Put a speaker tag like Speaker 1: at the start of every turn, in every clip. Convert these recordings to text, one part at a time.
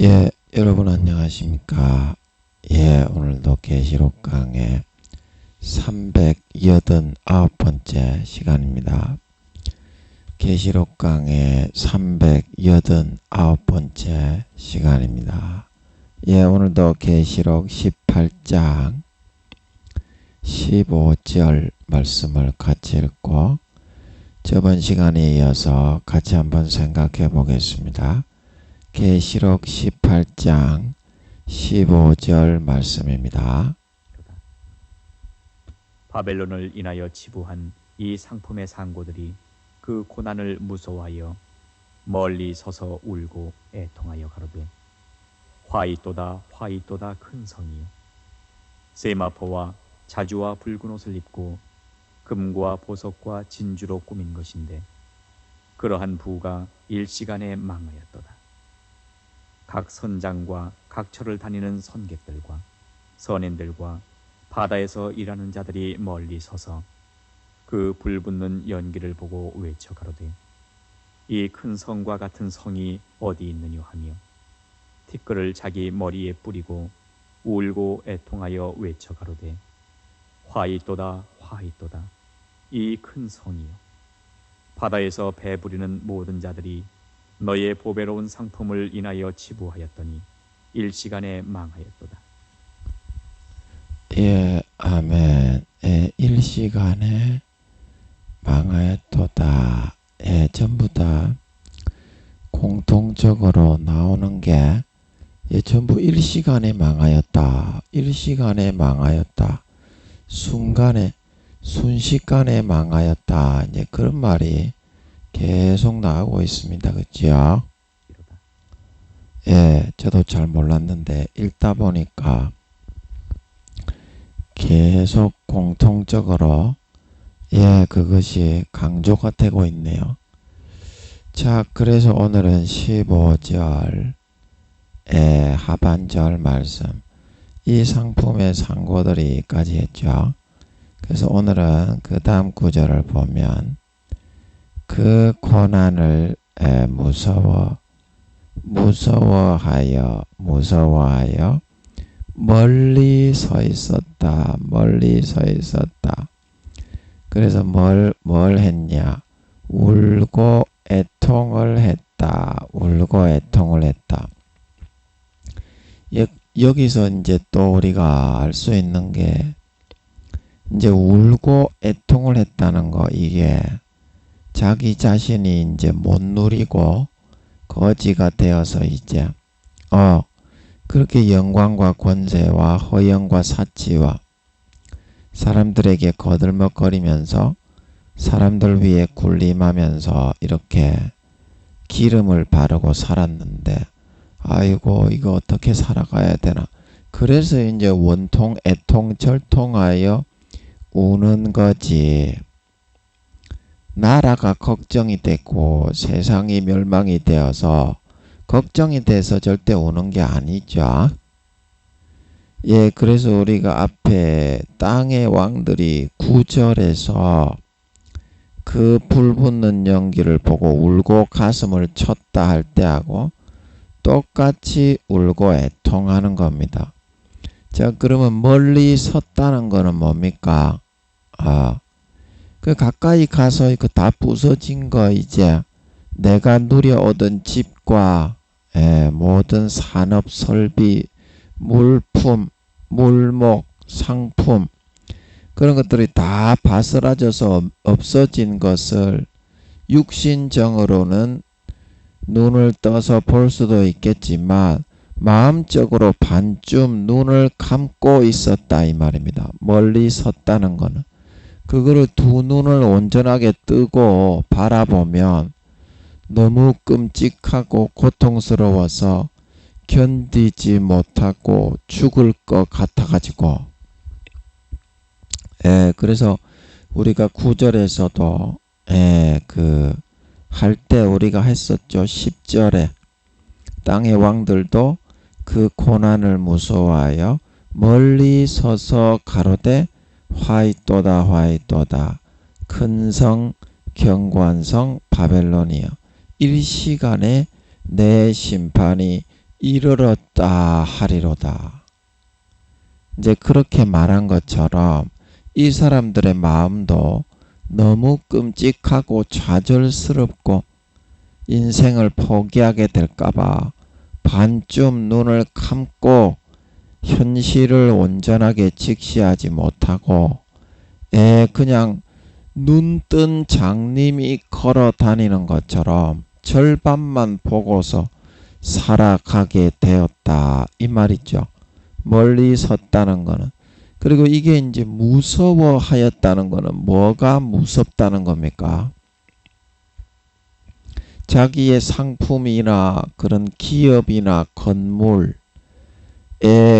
Speaker 1: 예, 여러분 안녕하십니까? 예, 오늘도 계시록 강의 389번째 시간입니다. 계시록 강의 389번째 시간입니다. 예, 오늘도 계시록 18장 15절 말씀을 같이 읽고 저번 시간에 이어서 같이 한번 생각해 보겠습니다. 계시록 18장 15절 말씀입니다.
Speaker 2: 바벨론을 인하여 치부한 이 상품의 상고들이 그 고난을 무서워하여 멀리 서서 울고 애통하여 가로되 화이또다 화이또다 큰 성이요 세마포와 자주와 붉은 옷을 입고 금과 보석과 진주로 꾸민 것인데 그러한 부가 일시간에 망하였도다. 각 선장과 각 처를 다니는 선객들과 선인들과 바다에서 일하는 자들이 멀리 서서 그 불붙는 연기를 보고 외쳐 가로되 이 큰 성과 같은 성이 어디 있느냐 하며 티끌을 자기 머리에 뿌리고 울고 애통하여 외쳐 가로되 화이또다 화이또다 이 큰 성이요 바다에서 배부리는 모든 자들이 너의 보배로운 상품을 인하여 치부하였더니 일시간에 망하였도다.
Speaker 1: 예, 아멘. 예, 일시간에 망하였도다. 예, 전부 다 공통적으로 나오는 게 전부 일시간에 망하였다. 일시간에 망하였다. 순식간에 망하였다. 이제 그런 말이 계속 나오고 있습니다. 그죠? 예, 저도 잘 몰랐는데 읽다 보니까 계속 공통적으로 그것이 강조가 되고 있네요. 자, 그래서 오늘은 15절 하반절 말씀 이 상품의 상고들이까지 했죠. 그래서 오늘은 그 다음 구절을 보면 그 고난을 무서워하여 멀리 서 있었다. 그래서 뭘 했냐? 울고 애통을 했다. 여기서 이제 또 우리가 알 수 있는 게 이제 울고 애통을 했다는 거, 이게 자기 자신이 이제 못 누리고 거지가 되어서 이제 그렇게 영광과 권세와 허영과 사치와 사람들에게 거들먹거리면서 사람들 위에 군림하면서 이렇게 기름을 바르고 살았는데 아이고 이거 어떻게 살아가야 되나. 그래서 이제 원통 애통 절통하여 우는 거지. 나라가 걱정이 됐고 세상이 멸망이 되어서 걱정이 돼서 절대 우는 게 아니죠. 예, 그래서 우리가 앞에 땅의 왕들이 9절에서 그 불붙는 연기를 보고 울고 가슴을 쳤다 할 때하고 똑같이 울고 애통하는 겁니다. 자, 그러면 멀리 섰다는 거는 뭡니까? 그 가까이 가서 이거 다 부서진 거 이제 내가 누려오던 집과 모든 산업 설비, 물품, 물목, 상품 그런 것들이 다 바스라져서 없어진 것을 육신정으로는 눈을 떠서 볼 수도 있겠지만 마음적으로 반쯤 눈을 감고 있었다 이 말입니다. 멀리 섰다는 거는 그거를 두 눈을 온전하게 뜨고 바라보면 너무 끔찍하고 고통스러워서 견디지 못하고 죽을 것 같아가지고 그래서 우리가 9절에서도 할 때 우리가 했었죠. 10절에 땅의 왕들도 그 고난을 무서워하여 멀리 서서 가로되 화이또다 큰성 경관성 바벨론이여 일시간에 내 심판이 이르렀다 하리로다. 이제 그렇게 말한 것처럼 이 사람들의 마음도 너무 끔찍하고 좌절스럽고 인생을 포기하게 될까봐 반쯤 눈을 감고 현실을 온전하게 직시하지 못하고 그냥 눈 뜬 장님이 걸어 다니는 것처럼 절반만 보고서 살아가게 되었다 이 말이죠. 멀리 섰다는 거는. 그리고 이게 이제 무서워하였다는 거는 뭐가 무섭다는 겁니까? 자기의 상품이나 그런 기업이나 건물,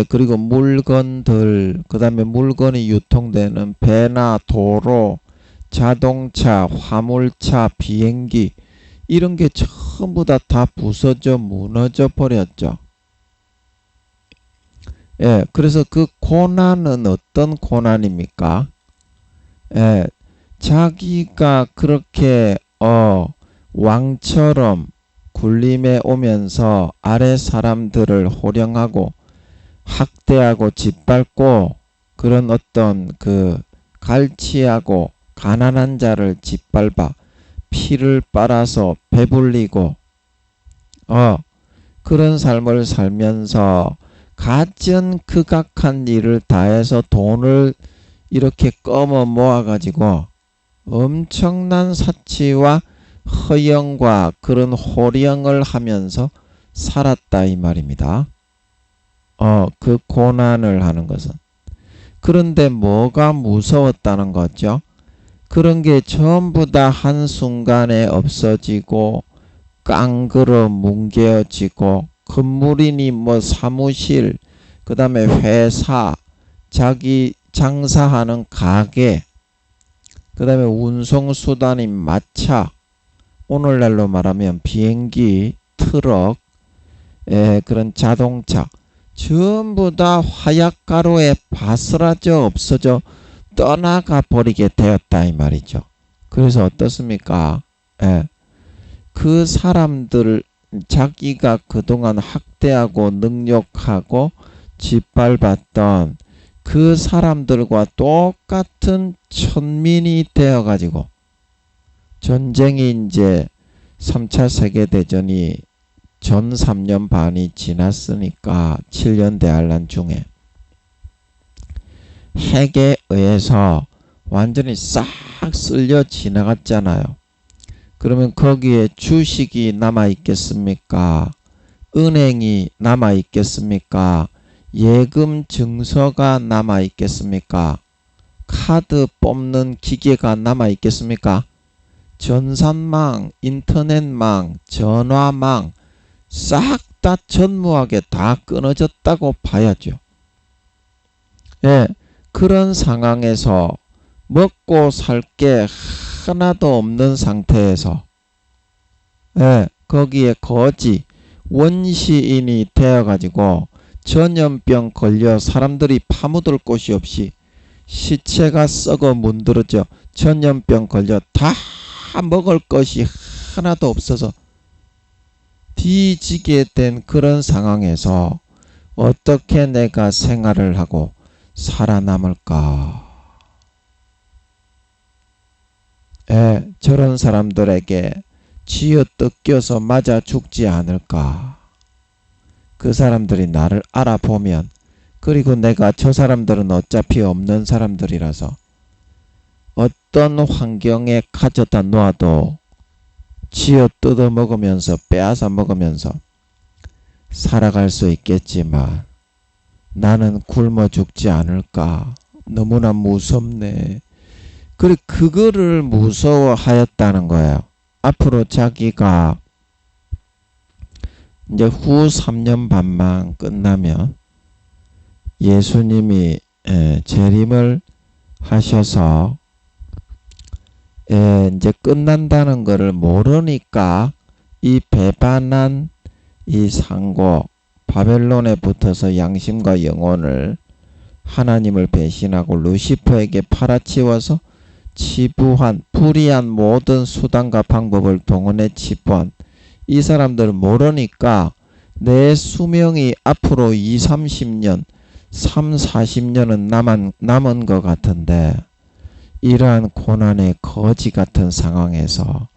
Speaker 1: 그리고 물건들, 그 다음에 물건이 유통되는 배나 도로, 자동차, 화물차, 비행기, 이런 게 전부 다 부서져 무너져 버렸죠. 그래서 그 고난은 어떤 고난입니까? 자기가 그렇게 왕처럼 군림해 오면서 아래 사람들을 호령하고 학대하고 짓밟고 그런 어떤 그 갈취하고 가난한 자를 짓밟아 피를 빨아서 배불리고 그런 삶을 살면서 가전 극악한 일을 다해서 돈을 이렇게 꺼머 모아가지고 엄청난 사치와 허영과 그런 호령을 하면서 살았다 이 말입니다. 그 고난을 하는 것은. 그런데 뭐가 무서웠다는 거죠? 그런 게 전부 다 한순간에 없어지고 깡그러 뭉개어지고 건물이니 뭐 사무실, 그 다음에 회사, 자기 장사하는 가게, 그 다음에 운송수단인 마차, 오늘날로 말하면 비행기, 트럭, 그런 자동차 전부 다 화약가루에 바스라져 없어져 떠나가 버리게 되었다 이 말이죠. 그래서 어떻습니까? 그 사람들 자기가 그동안 학대하고 능욕하고 짓밟았던 그 사람들과 똑같은 천민이 되어가지고 전쟁이 이제 3차 세계대전이 전 3년 반이 지났으니까 7년 대환란 중에 핵에 의해서 완전히 싹 쓸려 지나갔잖아요. 그러면 거기에 주식이 남아있겠습니까? 은행이 남아있겠습니까? 예금 증서가 남아있겠습니까? 카드 뽑는 기계가 남아있겠습니까? 전산망, 인터넷망, 전화망 싹 다 전무하게 다 끊어졌다고 봐야죠. 그런 상황에서 먹고 살 게 하나도 없는 상태에서 거기에 거지 원시인이 되어가지고 전염병 걸려 사람들이 파묻을 곳이 없이 시체가 썩어 문드러져 전염병 걸려 다 먹을 것이 하나도 없어서 뒤지게 된 그런 상황에서 어떻게 내가 생활을 하고 살아남을까? 저런 사람들에게 쥐어뜯겨서 맞아 죽지 않을까? 그 사람들이 나를 알아보면, 그리고 내가 저 사람들은 어차피 없는 사람들이라서 어떤 환경에 가져다 놓아도 쥐어 뜯어 먹으면서 빼앗아 먹으면서 살아갈 수 있겠지만 나는 굶어 죽지 않을까? 너무나 무섭네. 그래, 그거를 무서워하였다는 거예요. 앞으로 자기가 이제 후 3년 반만 끝나면 예수님이 재림을 하셔서 이제 끝난다는 것을 모르니까 이 배반한 이 상고 바벨론에 붙어서 양심과 영혼을 하나님을 배신하고 루시퍼에게 팔아치워서 치부한 불의한 모든 수단과 방법을 동원해 치부한 이 사람들은 모르니까 내 수명이 앞으로 2, 30년, 3, 40년은 남은 것 같은데 이러한 고난의 거지 같은 상황에서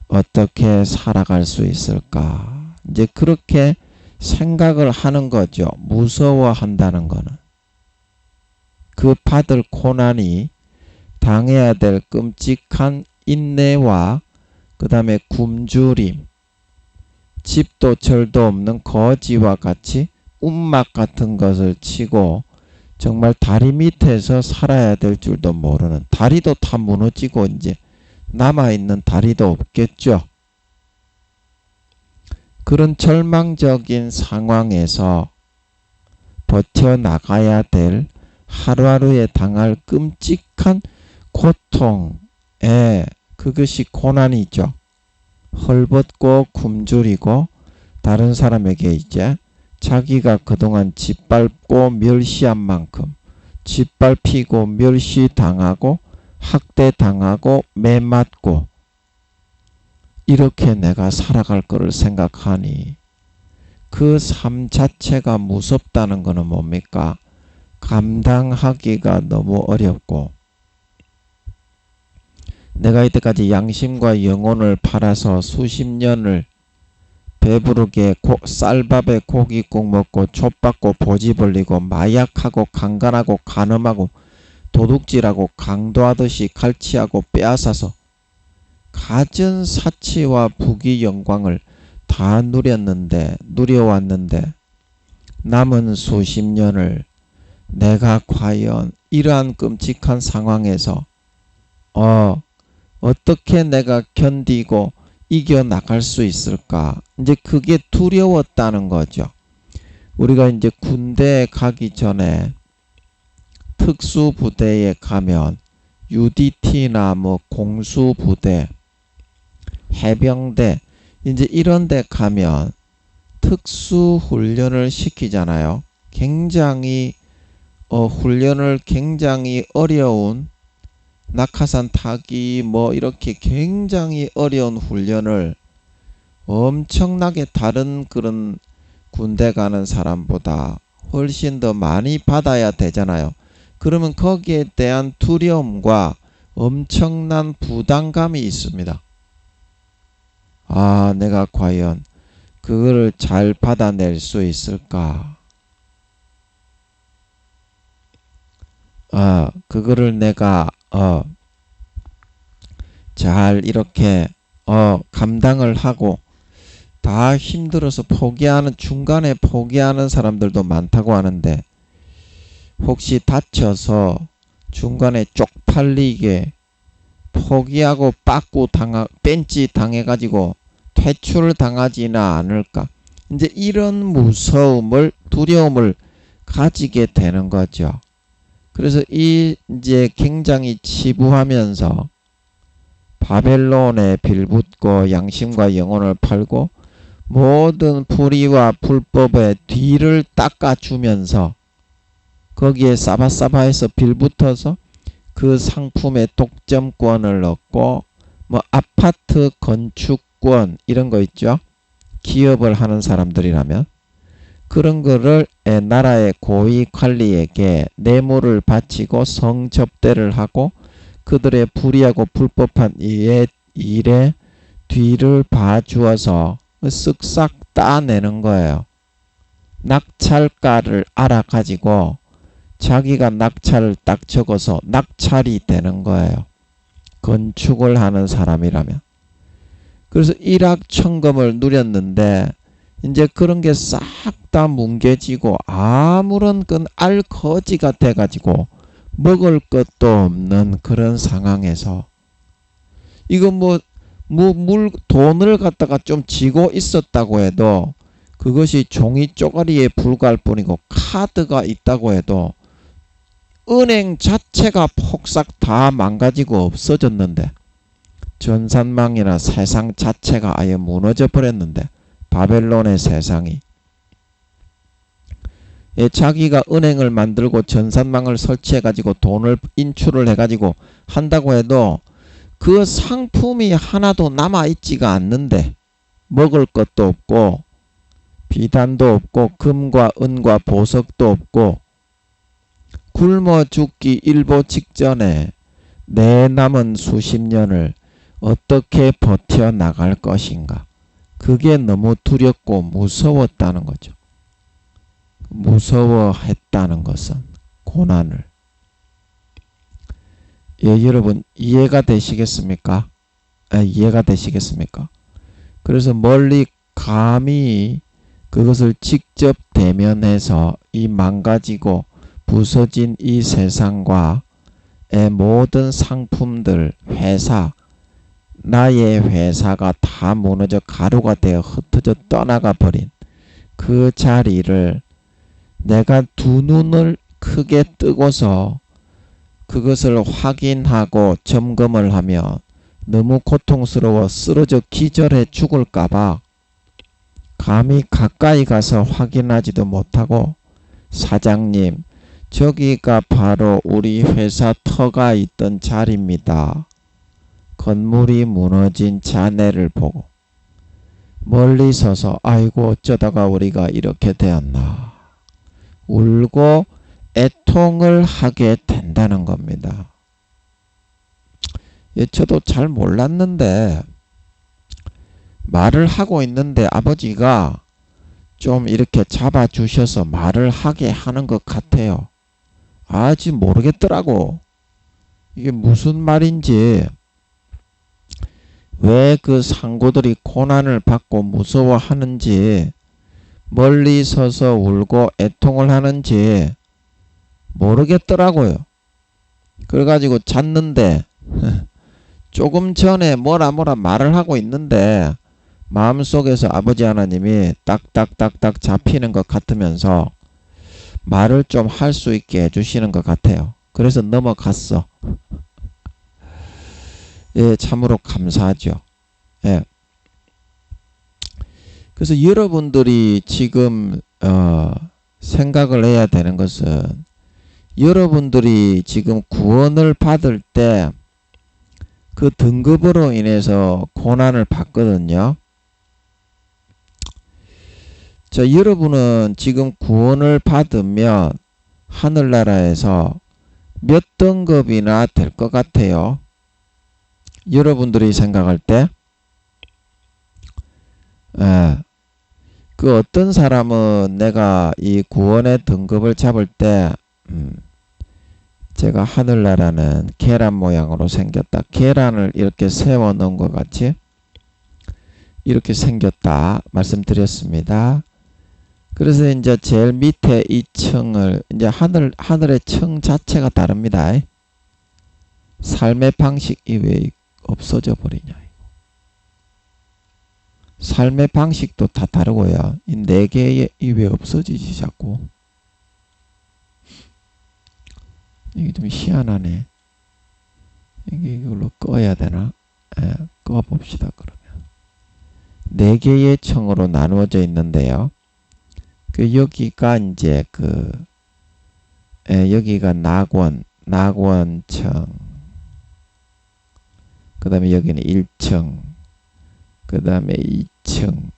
Speaker 1: 어떻게 살아갈 수 있을까? 이제 그렇게 생각을 하는 거죠. 무서워한다는 거는. 그 받을 고난이 당해야 될 끔찍한 인내와 그 다음에 굶주림, 집도 절도 없는 거지와 같이 움막 같은 것을 치고 정말 다리 밑에서 살아야 될 줄도 모르는, 다리도 다 무너지고 이제 남아있는 다리도 없겠죠. 그런 절망적인 상황에서 버텨나가야 될 하루하루에 당할 끔찍한 고통에 그것이 고난이죠. 헐벗고 굶주리고 다른 사람에게 이제 자기가 그동안 짓밟고 멸시한 만큼 짓밟히고 멸시당하고 학대당하고 매맞고 이렇게 내가 살아갈 거를 생각하니 그 삶 자체가 무섭다는 것은 뭡니까? 감당하기가 너무 어렵고 내가 이때까지 양심과 영혼을 팔아서 수십 년을 배부르게 쌀밥에 고깃국 먹고 촛받고 보지 벌리고 마약하고 강간하고 간음하고 도둑질하고 강도하듯이 갈취하고 빼앗아서 가진 사치와 부귀 영광을 다 누려왔는데 남은 수십 년을 내가 과연 이러한 끔찍한 상황에서 어떻게 내가 견디고 이겨나갈 수 있을까? 이제 그게 두려웠다는 거죠. 우리가 이제 군대에 가기 전에 특수부대에 가면 UDT나 뭐 공수부대, 해병대 이제 이런 데 가면 특수훈련을 시키잖아요. 굉장히 훈련을 굉장히 어려운 낙하산 타기 뭐 이렇게 굉장히 어려운 훈련을 엄청나게 다른 그런 군대 가는 사람보다 훨씬 더 많이 받아야 되잖아요. 그러면 거기에 대한 두려움과 엄청난 부담감이 있습니다. 아, 내가 과연 그거를 잘 받아낼 수 있을까? 그거를 내가 잘 이렇게 감당을 하고 다 힘들어서 중간에 포기하는 사람들도 많다고 하는데 혹시 다쳐서 중간에 쪽팔리게 포기하고 뺀지 당해가지고 퇴출을 당하지는 않을까? 이제 이런 두려움을 가지게 되는 거죠. 그래서 이제 굉장히 치부하면서 바벨론에 빌붙고 양심과 영혼을 팔고 모든 불의와 불법의 뒤를 닦아주면서 거기에 싸바싸바해서 빌붙어서 그 상품의 독점권을 얻고 뭐 아파트 건축권 이런 거 있죠. 기업을 하는 사람들이라면 그런 거를 나라의 고위 관리에게 뇌물을 바치고 성접대를 하고 그들의 불의하고 불법한 일에 뒤를 봐주어서 쓱싹 따내는 거예요. 낙찰가를 알아가지고 자기가 낙찰을 딱 적어서 낙찰이 되는 거예요. 건축을 하는 사람이라면. 그래서 일확천금을 누렸는데 이제 그런 게 싹 다 뭉개지고 아무런 알거지가 돼가지고 먹을 것도 없는 그런 상황에서 이거 돈을 갖다가 좀 쥐고 있었다고 해도 그것이 종이 쪼가리에 불과할 뿐이고 카드가 있다고 해도 은행 자체가 폭삭 다 망가지고 없어졌는데 전산망이나 세상 자체가 아예 무너져 버렸는데 바벨론의 세상이 자기가 은행을 만들고 전산망을 설치해가지고 돈을 인출을 해가지고 한다고 해도 그 상품이 하나도 남아있지가 않는데 먹을 것도 없고 비단도 없고 금과 은과 보석도 없고 굶어 죽기 일보 직전에 내 남은 수십 년을 어떻게 버텨나갈 것인가. 그게 너무 두렵고 무서웠다는 거죠. 무서워했다는 것은 고난을. 예, 여러분 이해가 되시겠습니까? 이해가 되시겠습니까? 그래서 멀리 감히 그것을 직접 대면해서 이 망가지고 부서진 이 세상과의 모든 상품들, 회사, 나의 회사가 다 무너져 가루가 되어 흩어져 떠나가 버린 그 자리를 내가 두 눈을 크게 뜨고서 그것을 확인하고 점검을 하며 너무 고통스러워 쓰러져 기절해 죽을까봐 감히 가까이 가서 확인하지도 못하고 사장님, 저기가 바로 우리 회사 터가 있던 자리입니다. 건물이 무너진 자네를 보고 멀리 서서 아이고 어쩌다가 우리가 이렇게 되었나 울고 애통을 하게 된다는 겁니다. 예, 저도 잘 몰랐는데 말을 하고 있는데 아버지가 좀 이렇게 잡아주셔서 말을 하게 하는 것 같아요. 아직 모르겠더라고. 이게 무슨 말인지, 왜 그 상고들이 고난을 받고 무서워하는지, 멀리 서서 울고 애통을 하는지 모르겠더라고요. 그래가지고 잤는데 조금 전에 뭐라 말을 하고 있는데 마음속에서 아버지 하나님이 딱딱딱딱 잡히는 것 같으면서 말을 좀 할 수 있게 해주시는 것 같아요. 그래서 넘어갔어. 예, 참으로 감사하죠. 예. 그래서 여러분들이 지금 생각을 해야 되는 것은 여러분들이 지금 구원을 받을 때 그 등급으로 인해서 고난을 받거든요. 자, 여러분은 지금 구원을 받으면 하늘나라에서 몇 등급이나 될 것 같아요? 여러분들이 생각할 때? 그 어떤 사람은 내가 이 구원의 등급을 잡을 때 제가 하늘나라는 계란 모양으로 생겼다. 계란을 이렇게 세워 놓은 것 같이 이렇게 생겼다 말씀드렸습니다. 그래서 이제 제일 밑에 이 층을 이제 하늘의 층 자체가 다릅니다. 삶의 방식이 왜 없어져 버리냐. 삶의 방식도 다 다르고요. 이 네 개의 이 왜 없어지지 자꾸. 이게 좀 희한하네. 이걸로 꺼야 되나? 꺼봅시다 그러면. 네 개의 층으로 나누어져 있는데요. 그 여기가 이제 여기가 낙원층. 그 다음에 여기는 1층. 그 다음에 2층.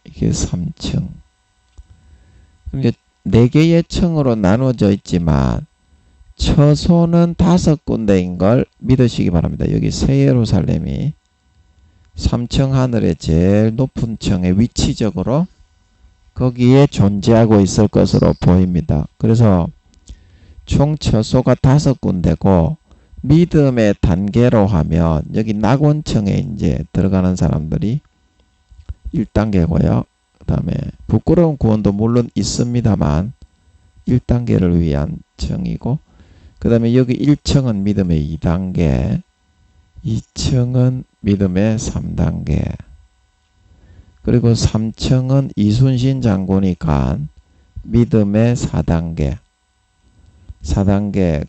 Speaker 1: 이게 3층. 이게 네 개의 층으로 나누어져 있지만 처소는 5군데인 걸 믿으시기 바랍니다. 여기 새 예루살렘이 3층 하늘의 제일 높은 층에 위치적으로 거기에 존재하고 있을 것으로 보입니다. 그래서 총 처소가 5군데고 믿음의 단계로 하면 여기 낙원층에 이제 들어가는 사람들이 1단계고요. 그 다음에 부끄러운 구원도 물론 있습니다만 1단계를 위한 층이고, 그 다음에 여기 1층은 믿음의 2단계, 2층은 믿음의 3단계, 그리고 3층은 이순신 장군이 간 믿음의 4단계,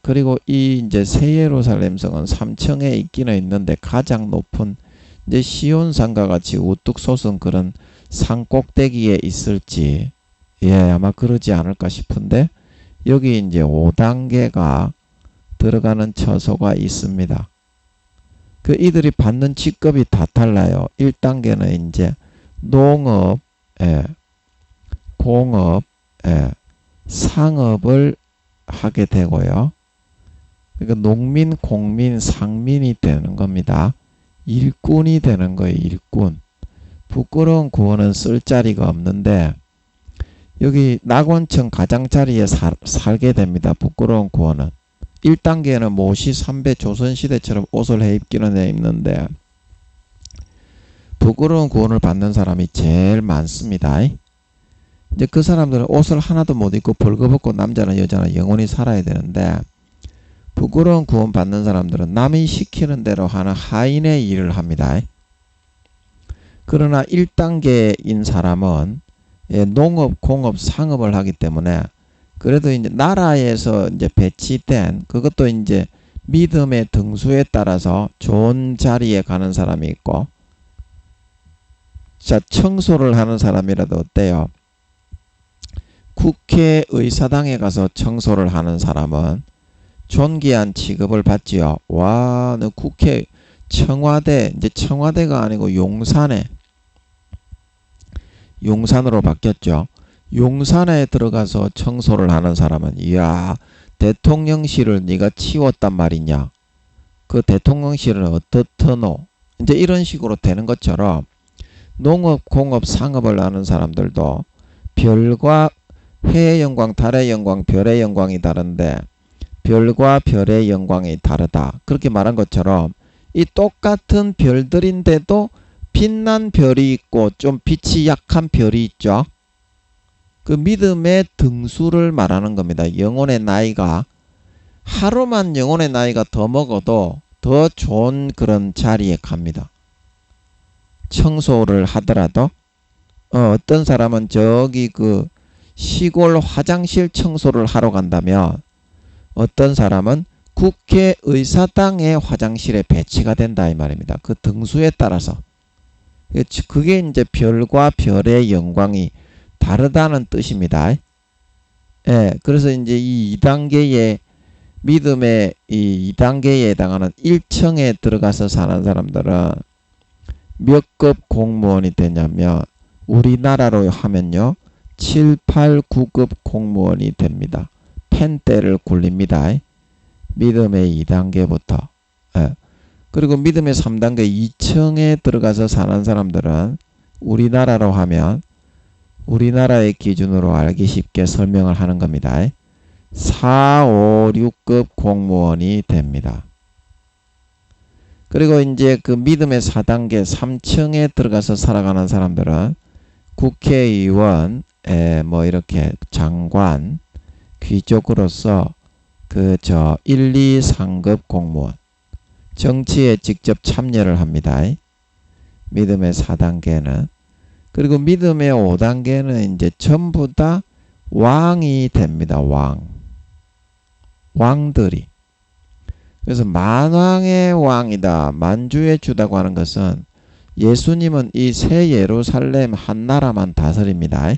Speaker 1: 그리고 이 이제 새 예루살렘 성은 3층에 있기는 있는데 가장 높은 이제 시온산과 같이 우뚝 솟은 그런 산 꼭대기에 있을지, 아마 그러지 않을까 싶은데 여기 이제 5단계가 들어가는 처소가 있습니다. 그 이들이 받는 직급이 다 달라요. 1단계는 이제 농업, 공업, 상업을 하게 되고요. 그러니까 농민, 공민, 상민이 되는 겁니다. 일꾼이 되는 거예요. 일꾼. 부끄러운 구원은 쓸 자리가 없는데 여기 낙원청 가장자리에 살게 됩니다. 부끄러운 구원은. 1단계는 모시 3배 조선시대처럼 옷을 해입기는 해입는데 부끄러운 구원을 받는 사람이 제일 많습니다. 이제 그 사람들은 옷을 하나도 못 입고 벌거벗고 남자나 여자나 영원히 살아야 되는데 부끄러운 구원 받는 사람들은 남이 시키는 대로 하는 하인의 일을 합니다. 그러나 1단계인 사람은 농업, 공업, 상업을 하기 때문에 그래도 이제 나라에서 이제 배치된 그것도 이제 믿음의 등수에 따라서 좋은 자리에 가는 사람이 있고 자 청소를 하는 사람이라도 어때요? 국회의사당에 가서 청소를 하는 사람은 존귀한 취급을 받지요. 와, 너 국회 청와대 이제 청와대가 아니고 용산으로 바뀌었죠. 용산에 들어가서 청소를 하는 사람은 이야 대통령실을 네가 치웠단 말이냐. 그 대통령실은 어떻더노. 이제 이런 식으로 되는 것처럼 농업, 공업, 상업을 하는 사람들도 별과 해의 영광, 달의 영광, 별의 영광이 다른데 별과 별의 영광이 다르다. 그렇게 말한 것처럼 이 똑같은 별들인데도 빛난 별이 있고 좀 빛이 약한 별이 있죠. 그 믿음의 등수를 말하는 겁니다. 영혼의 나이가 하루만 영혼의 나이가 더 먹어도 더 좋은 그런 자리에 갑니다. 청소를 하더라도 어떤 사람은 저기 그 시골 화장실 청소를 하러 간다면 어떤 사람은 국회의사당의 화장실에 배치가 된다 이 말입니다. 그 등수에 따라서 그게 이제 별과 별의 영광이 다르다는 뜻입니다. 그래서 이제 이 2단계의 믿음의 이 2단계에 해당하는 1층에 들어가서 사는 사람들은 몇 급 공무원이 되냐면 우리나라로 하면요 7, 8, 9급 공무원이 됩니다. 펜대를 굴립니다. 믿음의 2단계부터. 그리고 믿음의 3단계 2층에 들어가서 사는 사람들은 우리나라로 하면 우리나라의 기준으로 알기 쉽게 설명을 하는 겁니다. 4, 5, 6급 공무원이 됩니다. 그리고 이제 그 믿음의 4단계 3층에 들어가서 살아가는 사람들은 국회의원, 뭐 이렇게 장관, 귀족으로서 그 1, 2, 3급 공무원 정치에 직접 참여를 합니다. 믿음의 4단계는. 그리고 믿음의 5단계는 이제 전부 다 왕이 됩니다. 왕들이. 그래서 만왕의 왕이다. 만주의 주다고 하는 것은 예수님은 이 새 예루살렘 한 나라만 다스립니다.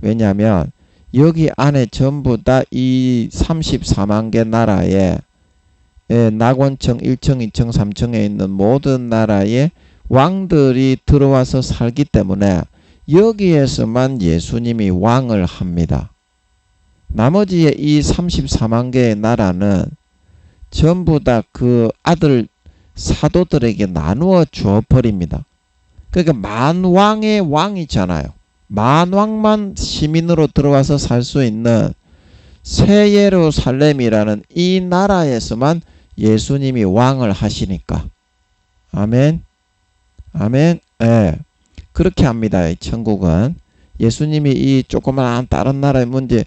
Speaker 1: 왜냐하면 여기 안에 전부 다 이 34만 개 나라에 낙원청 1층, 2층, 3층에 있는 모든 나라의 왕들이 들어와서 살기 때문에 여기에서만 예수님이 왕을 합니다. 나머지의 이 34만 개의 나라는 전부 다 그 아들 사도들에게 나누어 주어 버립니다. 그러니까 만왕의 왕이잖아요. 만왕만 시민으로 들어와서 살 수 있는 새 예루살렘이라는 이 나라에서만 예수님이 왕을 하시니까. 아멘. 아멘. 그렇게 합니다. 이 천국은. 예수님이 이 조그마한 다른 나라의 문제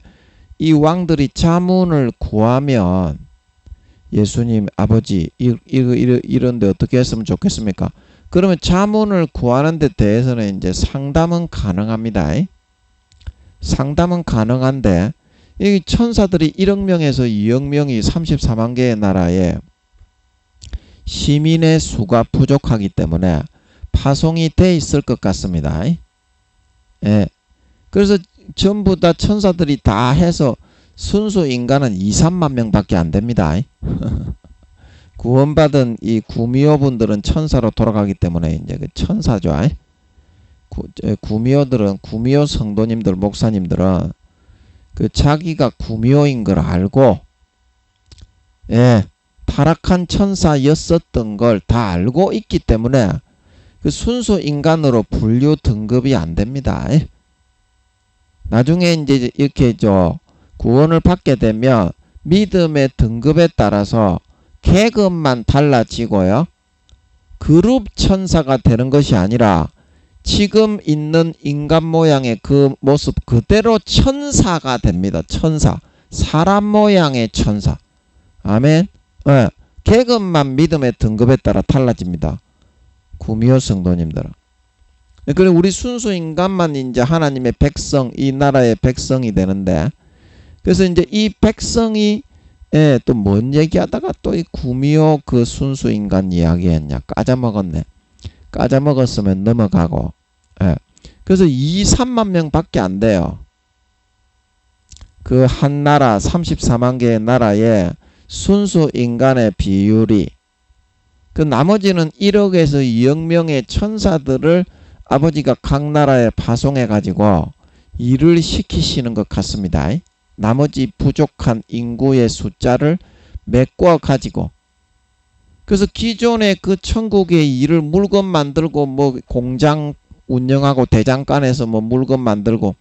Speaker 1: 이 왕들이 자문을 구하면 예수님 아버지 이런데 어떻게 했으면 좋겠습니까? 그러면 자문을 구하는 데 대해서는 이제 상담은 가능합니다. 상담은 가능한데 이 천사들이 1억 명에서 2억 명이 34만 개의 나라에 시민의 수가 부족하기 때문에 파송이 돼 있을 것 같습니다. 그래서 전부 다 천사들이 다 해서 순수 인간은 2, 3만 명밖에 안 됩니다. 구원받은 이 구미호분들은 천사로 돌아가기 때문에 이제 그 천사죠. 구미호들은, 구미호 성도님들, 목사님들은 그 자기가 구미호인 걸 알고, 예, 타락한 천사였었던 걸 다 알고 있기 때문에 그 순수 인간으로 분류 등급이 안 됩니다. 나중에 이제 이렇게 구원을 받게 되면 믿음의 등급에 따라서 계급만 달라지고요. 그룹 천사가 되는 것이 아니라 지금 있는 인간 모양의 그 모습 그대로 천사가 됩니다. 천사. 사람 모양의 천사. 아멘. 네. 계급만 믿음의 등급에 따라 달라집니다. 구미호 성도님들은. 그리고 우리 순수 인간만 이제 하나님의 백성, 이 나라의 백성이 되는데, 그래서 이제 이 백성이 또 뭔 얘기하다가 또 이 구미호 그 순수 인간 이야기했냐. 까자먹었네. 까자먹었으면 넘어가고. 그래서 3만 명 밖에 안 돼요. 그 한 나라 34만 개의 나라에 순수 인간의 비율이, 그 나머지는 1억에서 2억 명의 천사들을 아버지가 각 나라에 파송해 가지고 일을 시키시는 것 같습니다. 나머지 부족한 인구의 숫자를 메꿔 가지고, 그래서 기존의 그 천국의 일을 물건 만들고 뭐 공장 운영하고 대장간에서 뭐 물건 만들고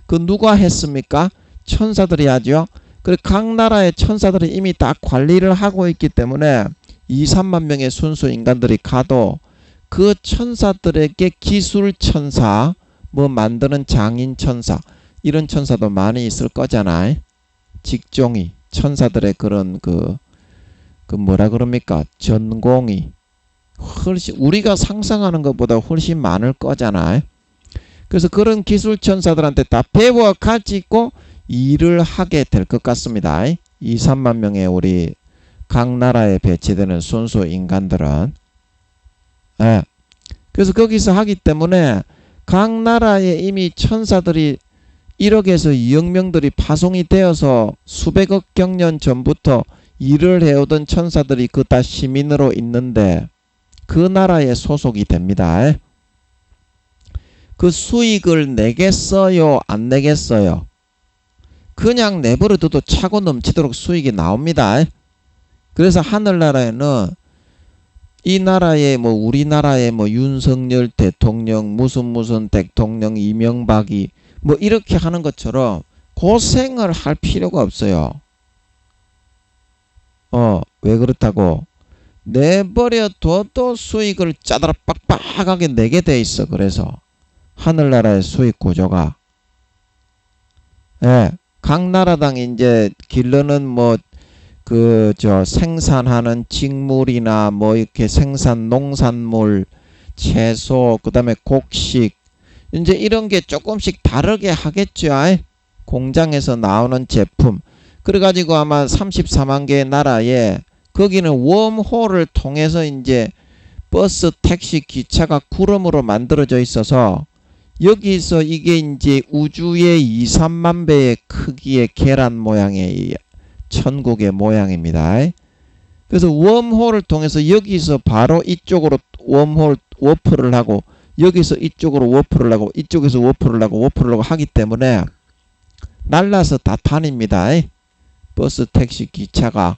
Speaker 1: 그 누가 했습니까? 천사들이 하죠. 그리고 각 나라의 천사들이 이미 다 관리를 하고 있기 때문에 3만 명의 순수 인간들이 가도 그 천사들에게 기술 천사, 뭐 만드는 장인 천사, 이런 천사도 많이 있을 거잖아요. 직종이, 천사들의 그런 그 뭐라 그럽니까? 전공이 훨씬 우리가 상상하는 것보다 훨씬 많을 거잖아요. 그래서 그런 기술 천사들한테 다 배워 가지고 일을 하게 될 것 같습니다. 3만 명의 우리 각 나라에 배치되는 순수 인간들은. 그래서 거기서 하기 때문에 각 나라에 이미 천사들이 1억에서 2억 명들이 파송이 되어서 수백억 경년 전부터 일을 해오던 천사들이 그 다 시민으로 있는데 그 나라에 소속이 됩니다. 그 수익을 내겠어요? 안 내겠어요? 그냥 내버려둬도 차고 넘치도록 수익이 나옵니다. 그래서 하늘나라에는 이 나라에 뭐 우리나라에 뭐 윤석열 대통령, 무슨 대통령, 이명박이 뭐 이렇게 하는 것처럼 고생을 할 필요가 없어요. 왜 그렇다고? 내버려둬도 수익을 짜다라 빡빡하게 내게 돼 있어. 그래서 하늘나라의 수익 구조가, 각 나라당 이제 길러는 뭐 생산하는 직물이나 뭐 이렇게 생산 농산물, 채소, 그 다음에 곡식, 이제 이런 게 조금씩 다르게 하겠죠. 공장에서 나오는 제품. 그래가지고 아마 34만 개의 나라에 거기는 웜홀을 통해서 이제 버스, 택시, 기차가 구름으로 만들어져 있어서 여기서 이게 이제 우주의 2, 3만 배의 크기의 계란 모양의 천국의 모양입니다. 그래서 웜홀을 통해서 여기서 바로 이쪽으로 웜홀 워프를 하고, 여기서 이쪽으로 워프를 하고, 이쪽에서 워프를 하고, 워프를 하고 하기 때문에 날라서 다 다닙니다. 버스, 택시, 기차가.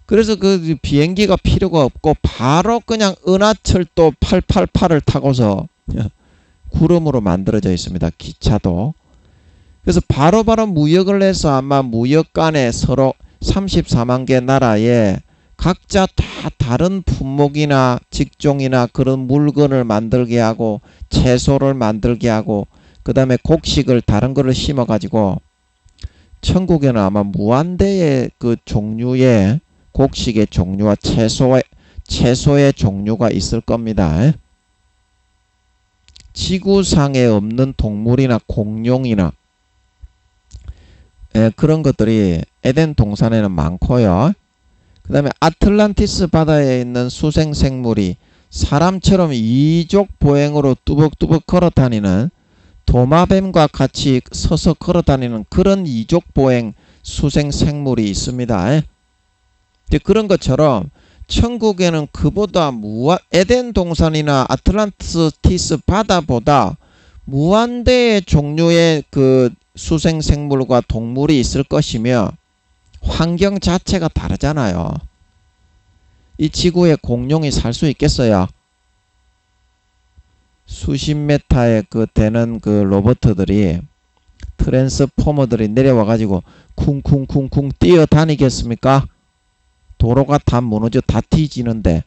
Speaker 1: 그래서 그 비행기가 필요가 없고 바로 그냥 은하철도 888을 타고서 구름으로 만들어져 있습니다. 기차도. 그래서 바로바로 무역을 해서 아마 무역 간에 서로 34만 개 나라에 각자 다 다른 품목이나 직종이나 그런 물건을 만들게 하고, 채소를 만들게 하고, 그 다음에 곡식을 다른 거를 심어 가지고, 천국에는 아마 무한대의 그 종류의 곡식의 종류와 채소의 종류가 있을 겁니다. 지구상에 없는 동물이나 공룡이나 그런 것들이 에덴 동산에는 많고요. 그 다음에 아틀란티스 바다에 있는 수생생물이 사람처럼 이족 보행으로 뚜벅뚜벅 걸어다니는, 도마뱀과 같이 서서 걸어다니는 그런 이족 보행 수생생물이 있습니다. 그런 것처럼 천국에는 그보다 에덴 동산이나 아틀란티스 바다보다 무한대의 종류의 그 수생 생물과 동물이 있을 것이며 환경 자체가 다르잖아요. 이 지구에 공룡이 살 수 있겠어요? 수십 메타의 그 되는 그 로버트들이 트랜스포머들이 내려와가지고 쿵쿵쿵쿵 뛰어다니겠습니까? 도로가 다 무너져 다 뒤지는데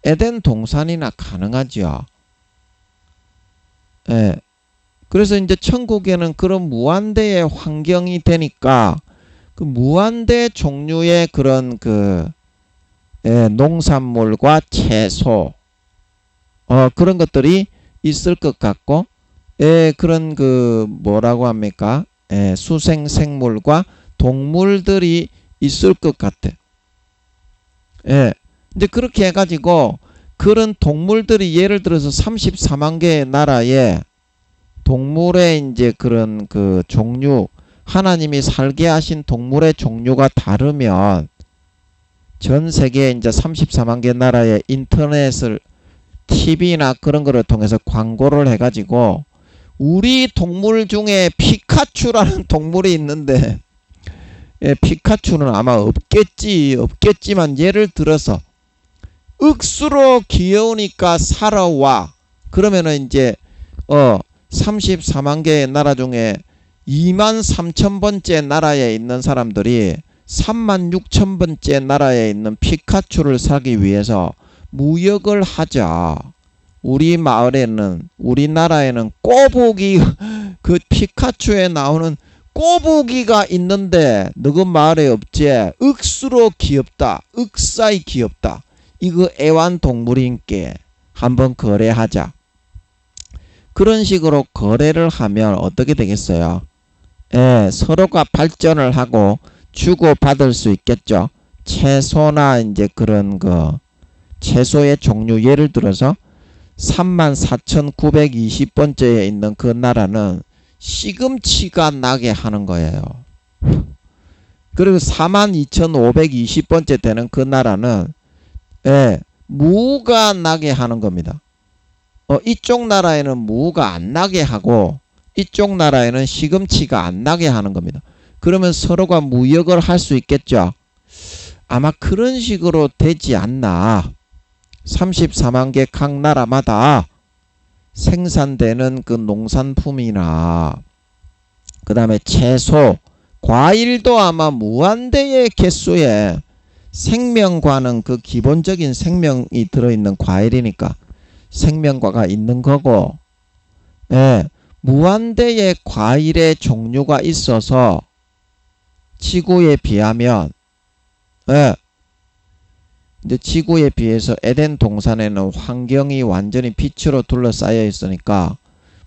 Speaker 1: 에덴 동산이나 가능하죠. 예. 그래서 이제 천국에는 그런 무한대의 환경이 되니까 그 무한대 종류의 그런 그 농산물과 채소 그런 것들이 있을 것 같고 그런 그 뭐라고 합니까? 수생 생물과 동물들이 있을 것 같아. 이제 그렇게 해가지고 그런 동물들이 예를 들어서 34만 개의 나라에 동물의 이제 그런 그 종류 하나님이 살게 하신 동물의 종류가 다르면 전 세계에 이제 34만 개 나라의 인터넷을 TV나 그런 거를 통해서 광고를 해가지고 우리 동물 중에 피카츄라는 동물이 있는데 피카츄는 아마 없겠지만 예를 들어서 억수로 귀여우니까 사러 와. 그러면은 이제 34만 개의 나라 중에 2만 3천 번째 나라에 있는 사람들이 3만 6천 번째 나라에 있는 피카츄를 사기 위해서 무역을 하자. 우리 마을에는 우리나라에는 꼬부기 그 피카츄에 나오는 꼬부기가 있는데 너그 마을에 없지. 억수로 귀엽다. 억사이 귀엽다. 이거 애완동물인께 한번 거래하자. 그런 식으로 거래를 하면 어떻게 되겠어요? 서로가 발전을 하고 주고받을 수 있겠죠. 채소나 이제 그런 거 채소의 종류 예를 들어서 34,920번째에 있는 그 나라는 시금치가 나게 하는 거예요. 그리고 42,520번째 되는 그 나라는 무가 나게 하는 겁니다. 이쪽 나라에는 무가 안 나게 하고 이쪽 나라에는 시금치가 안 나게 하는 겁니다. 그러면 서로가 무역을 할 수 있겠죠. 아마 그런 식으로 되지 않나. 34만 개 각 나라마다 생산되는 그 농산품이나 그 다음에 채소, 과일도 아마 무한대의 개수에 생명과는 그 기본적인 생명이 들어있는 과일이니까 생명과가 있는 거고 무한대의 과일의 종류가 있어서 지구에 비하면 이제 지구에 비해서 에덴 동산에는 환경이 완전히 빛으로 둘러싸여 있으니까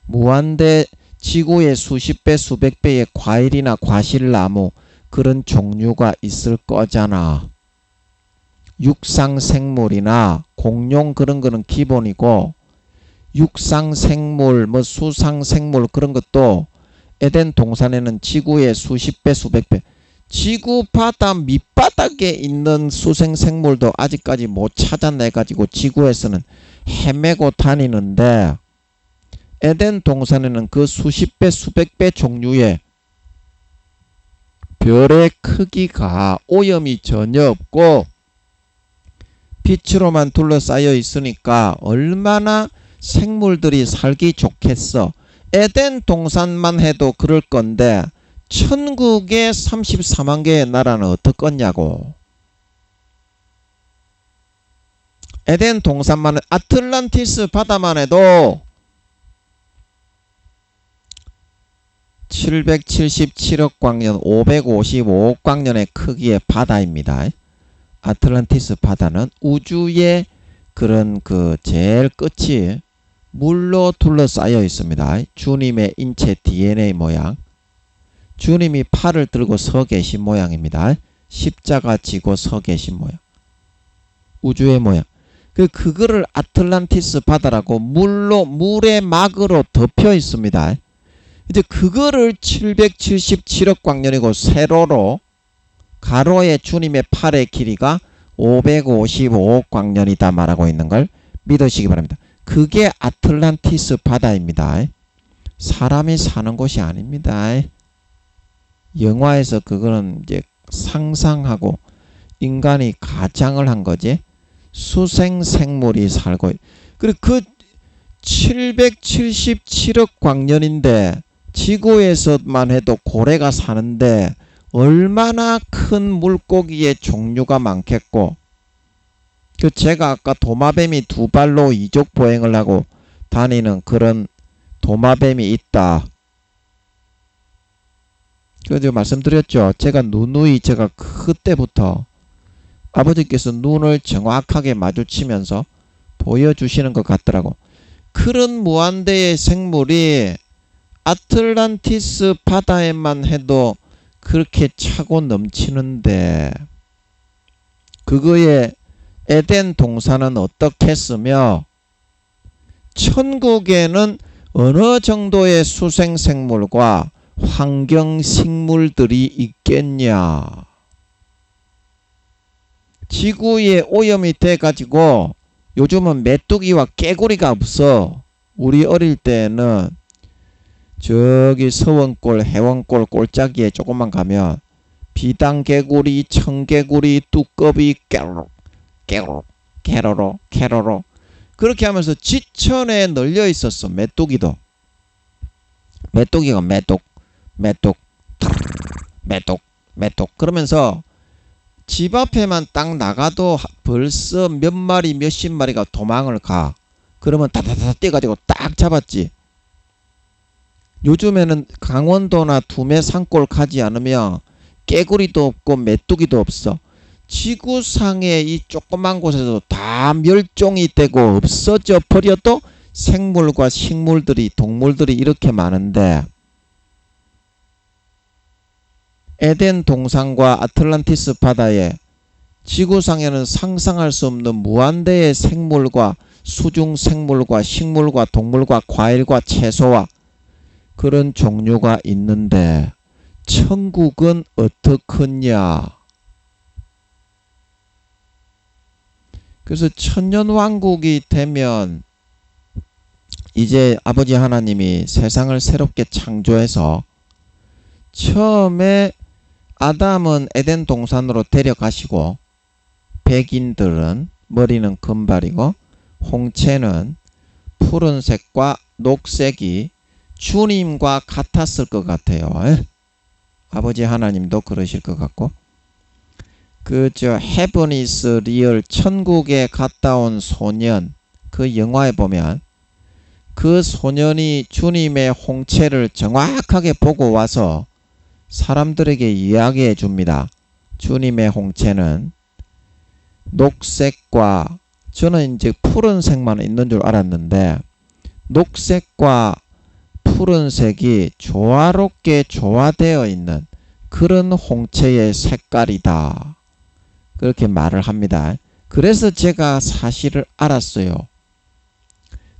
Speaker 1: 무한대 지구의 수십 배 수백 배의 과일이나 과실나무 그런 종류가 있을 거잖아. 육상생물이나 공룡 그런 거는 기본이고 육상생물 뭐 수상생물 그런 것도 에덴 동산에는 지구의 수십 배 수백 배 지구 바다 밑바닥에 있는 수생생물도 아직까지 못 찾아내가지고 지구에서는 헤매고 다니는데 에덴 동산에는 그 수십 배 수백 배 종류의 별의 크기가 오염이 전혀 없고 빛으로만 둘러싸여 있으니까 얼마나 생물들이 살기 좋겠어. 에덴 동산만 해도 그럴 건데 천국의 34만 개의 나라는 어떻겠냐고. 에덴 동산만 아틀란티스 바다만 해도 777억 광년 555억 광년의 크기의 바다입니다. 아틀란티스 바다는 우주의 그런 그 제일 끝이 물로 둘러싸여 있습니다. 주님의 인체 DNA 모양. 주님이 팔을 들고 서 계신 모양입니다. 십자가 지고 서 계신 모양. 우주의 모양. 그거를 아틀란티스 바다라고 물의 막으로 덮여 있습니다. 이제 그거를 777억 광년이고 세로로 가로의 주님의 팔의 길이가 555억 광년이다 말하고 있는 걸 믿으시기 바랍니다. 그게 아틀란티스 바다입니다. 사람이 사는 곳이 아닙니다. 영화에서 그거는 이제 상상하고 인간이 가장을 한 거지. 수생생물이 살고 그리고 그 777억 광년인데 지구에서만 해도 고래가 사는데 얼마나 큰 물고기의 종류가 많겠고, 그 제가 아까 도마뱀이 두 발로 이족 보행을 하고 다니는 그런 도마뱀이 있다. 그저 말씀드렸죠. 제가 누누이 제가 그때부터 아버지께서 눈을 정확하게 마주치면서 보여주시는 것 같더라고. 그런 무한대의 생물이 아틀란티스 바다에만 해도 그렇게 차고 넘치는데 그거에 에덴 동산은 어떻게 했으며 천국에는 어느 정도의 수생생물과 환경식물들이 있겠냐. 지구에 오염이 돼가지고 요즘은 메뚜기와 깨구리가 없어. 우리 어릴 때는 저기 서원골 해원골 골짜기에 조금만 가면 비단개구리, 청개구리, 뚜꺼비 깨로로 깨로로 캐로로 캐로로 그렇게 하면서 지천에 널려 있었어. 메뚜기도. 메뚜기가 메뚜 메뚜 그러면서 집 앞에만 딱 나가도 벌써 몇 마리 몇십 마리가 도망을 가. 그러면 다다다 뛰어가지고 딱 잡았지. 요즘에는 강원도나 두메 산골 가지 않으면 깨구리도 없고 메뚜기도 없어. 지구상의 이 조그만 곳에서 다 멸종이 되고 없어져 버려도 생물과 식물들이 동물들이 이렇게 많은데 에덴 동산과 아틀란티스 바다에 지구상에는 상상할 수 없는 무한대의 생물과 수중 생물과 식물과 동물과 과일과 채소와 그런 종류가 있는데 천국은 어떻겠냐. 그래서 천년왕국이 되면 이제 아버지 하나님이 세상을 새롭게 창조해서 처음에 아담은 에덴 동산으로 데려가시고 백인들은 머리는 금발이고 홍채는 푸른색과 녹색이 주님과 같았을 것 같아요. 아버지 하나님도 그러실 것 같고 그저 Heaven is Real 천국에 갔다 온 소년 그 영화에 보면 그 소년이 주님의 홍채를 정확하게 보고 와서 사람들에게 이야기해 줍니다. 주님의 홍채는 녹색과 저는 이제 푸른색만 있는 줄 알았는데 녹색과 푸른색이 조화롭게 조화되어 있는 그런 홍채의 색깔이다. 그렇게 말을 합니다. 그래서 제가 사실을 알았어요.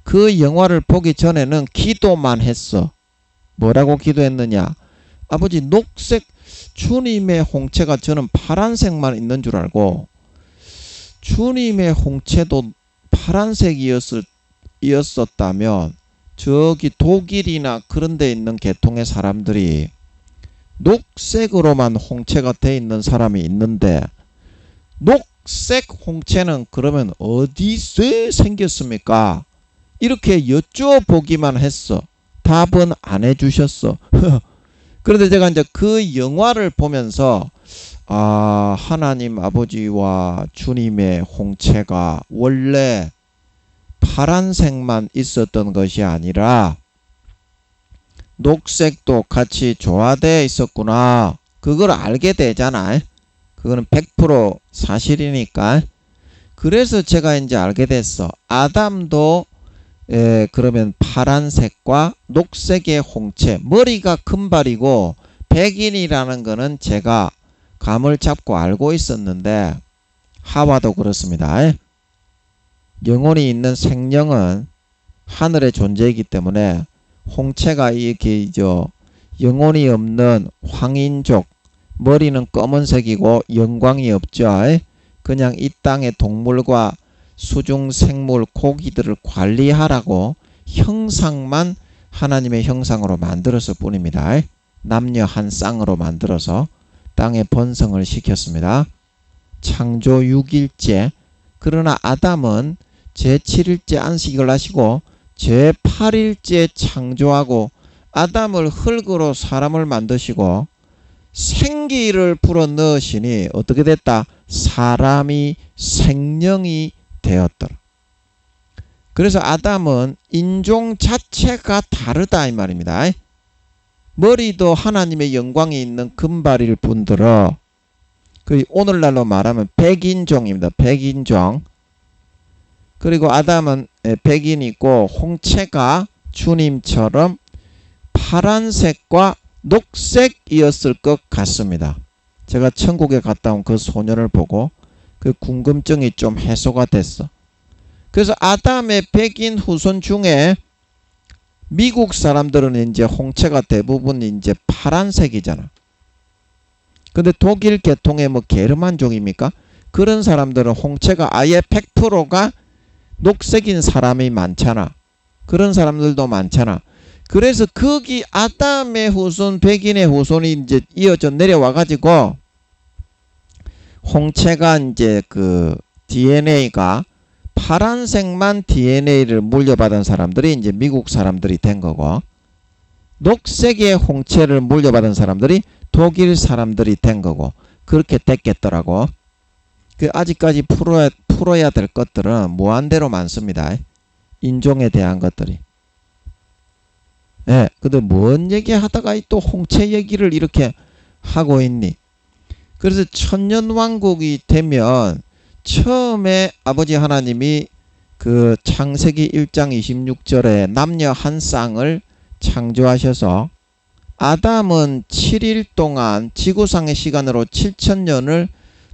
Speaker 1: 그 영화를 보기 전에는 기도만 했어. 뭐라고 기도했느냐? 아버지 녹색 주님의 홍채가 저는 파란색만 있는 줄 알고 주님의 홍채도 파란색이었었다면 저기 독일이나 그런 데 있는 계통의 사람들이 녹색으로만 홍채가 돼 있는 사람이 있는데 녹색 홍채는 그러면 어디서 생겼습니까? 이렇게 여쭤보기만 했어. 답은 안 해주셨어. 그런데 제가 이제 그 영화를 보면서 하나님 아버지와 주님의 홍채가 원래 파란색만 있었던 것이 아니라 녹색도 같이 조화되어 있었구나. 그걸 알게 되잖아. 그거는 100% 사실이니까. 그래서 제가 이제 알게 됐어. 아담도 그러면 파란색과 녹색의 홍채, 머리가 금발이고 백인이라는 거는 제가 감을 잡고 알고 있었는데 하와도 그렇습니다. 영혼이 있는 생명은 하늘의 존재이기 때문에 홍채가 이렇게 영혼이 없는 황인족, 머리는 검은색이고 영광이 없죠. 그냥 이 땅의 동물과 수중 생물 고기들을 관리하라고 형상만 하나님의 형상으로 만들었을 뿐입니다. 남녀 한 쌍으로 만들어서 땅에 번성을 시켰습니다. 창조 6일째. 그러나 아담은 제7일째 안식을 하시고 제8일째 창조하고 아담을 흙으로 사람을 만드시고 생기를 불어넣으시니 어떻게 됐다? 사람이 생명이 되었더라. 그래서 아담은 인종 자체가 다르다 이 말입니다. 머리도 하나님의 영광이 있는 금발일 뿐더러 그 오늘날로 말하면 백인종입니다. 백인종. 그리고 아담은 백인이고 홍채가 주님처럼 파란색과 녹색이었을 것 같습니다. 제가 천국에 갔다 온 그 소년을 보고 그 궁금증이 좀 해소가 됐어. 그래서 아담의 백인 후손 중에 미국 사람들은 이제 홍채가 대부분 이제 파란색이잖아. 근데 독일 계통의 뭐 게르만족입니까? 그런 사람들은 홍채가 아예 100%가 녹색인 사람이 많잖아. 그런 사람들도 많잖아. 그래서 거기 아담의 후손, 백인의 후손이 이제 이어져 내려와 가지고 홍채가 이제 그 DNA가 파란색만 DNA를 물려받은 사람들이 이제 미국 사람들이 된 거고, 녹색의 홍채를 물려받은 사람들이 독일 사람들이 된 거고, 그렇게 됐겠더라고. 그 아직까지 풀어야 될 것들은 무한대로 많습니다. 인종에 대한 것들이. 예, 근데 뭔 얘기 하다가 또 홍채 얘기를 이렇게 하고 있니? 그래서 천년왕국이 되면 처음에 아버지 하나님이 그 창세기 1장 26절에 남녀 한 쌍을 창조하셔서 아담은 7일 동안 지구상의 시간으로 7천년을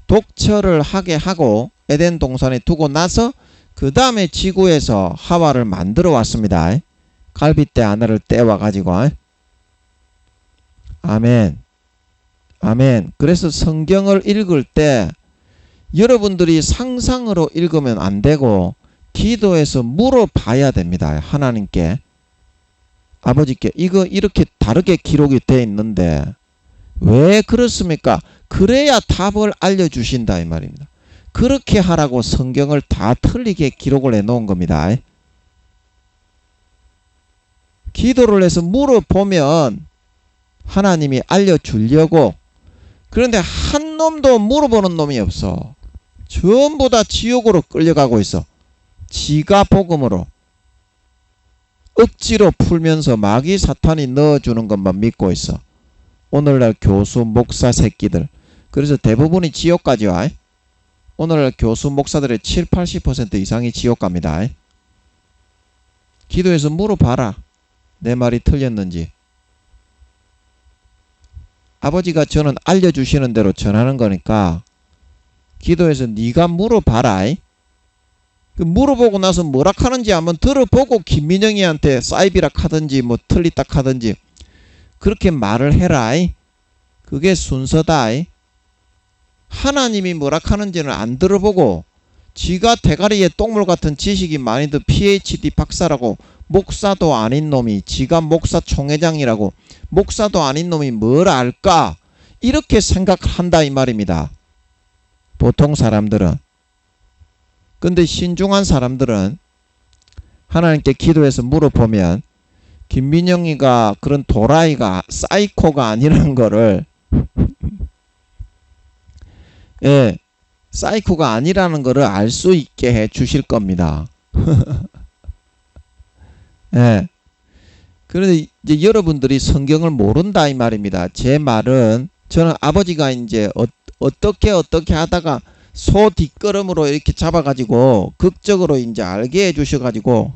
Speaker 1: 독처를 하게 하고 에덴 동산에 두고 나서 그 다음에 지구에서 하와를 만들어 왔습니다. 갈빗대 하나를 떼와 가지고. 아멘. 아멘. 그래서 성경을 읽을 때 여러분들이 상상으로 읽으면 안 되고 기도해서 물어봐야 됩니다. 하나님께, 아버지께 이거 이렇게 다르게 기록이 되어 있는데 왜 그렇습니까? 그래야 답을 알려주신다 이 말입니다. 그렇게 하라고 성경을 다 틀리게 기록을 해놓은 겁니다. 기도를 해서 물어보면 하나님이 알려주려고. 그런데 한 놈도 물어보는 놈이 없어. 전부 다 지옥으로 끌려가고 있어. 지가 복음으로 억지로 풀면서 마귀 사탄이 넣어주는 것만 믿고 있어. 오늘날 교수 목사 새끼들. 그래서 대부분이 지옥 가지 와. 오늘날 교수 목사들의 70-80% 이상이 지옥 갑니다. 기도해서 물어봐라. 내 말이 틀렸는지. 아버지가 저는 알려주시는 대로 전하는 거니까 기도해서 네가 물어봐라. 그 물어보고 나서 뭐라 하는지 한번 들어보고 김민영이한테 사이비락 하든지 뭐 틀리딱 하든지 그렇게 말을 해라. 그게 순서다. 하나님이 뭐라 하는지는 안 들어보고 지가 대가리에 똥물 같은 지식이 많이 든 PhD 박사라고 목사도 아닌 놈이 지가 목사 총회장이라고 목사도 아닌 놈이 뭘 알까? 이렇게 생각한다 이 말입니다. 보통 사람들은. 근데 신중한 사람들은 하나님께 기도해서 물어보면 김민영이가 그런 도라이가 사이코가 아니라는 거를 예, 사이코가 아니라는 거를 알 수 있게 해 주실 겁니다. 예. 그런데 이제 여러분들이 성경을 모른다 이 말입니다. 제 말은 저는 아버지가 이제 어떻게 하다가 소 뒷걸음으로 이렇게 잡아가지고 극적으로 이제 알게 해주셔가지고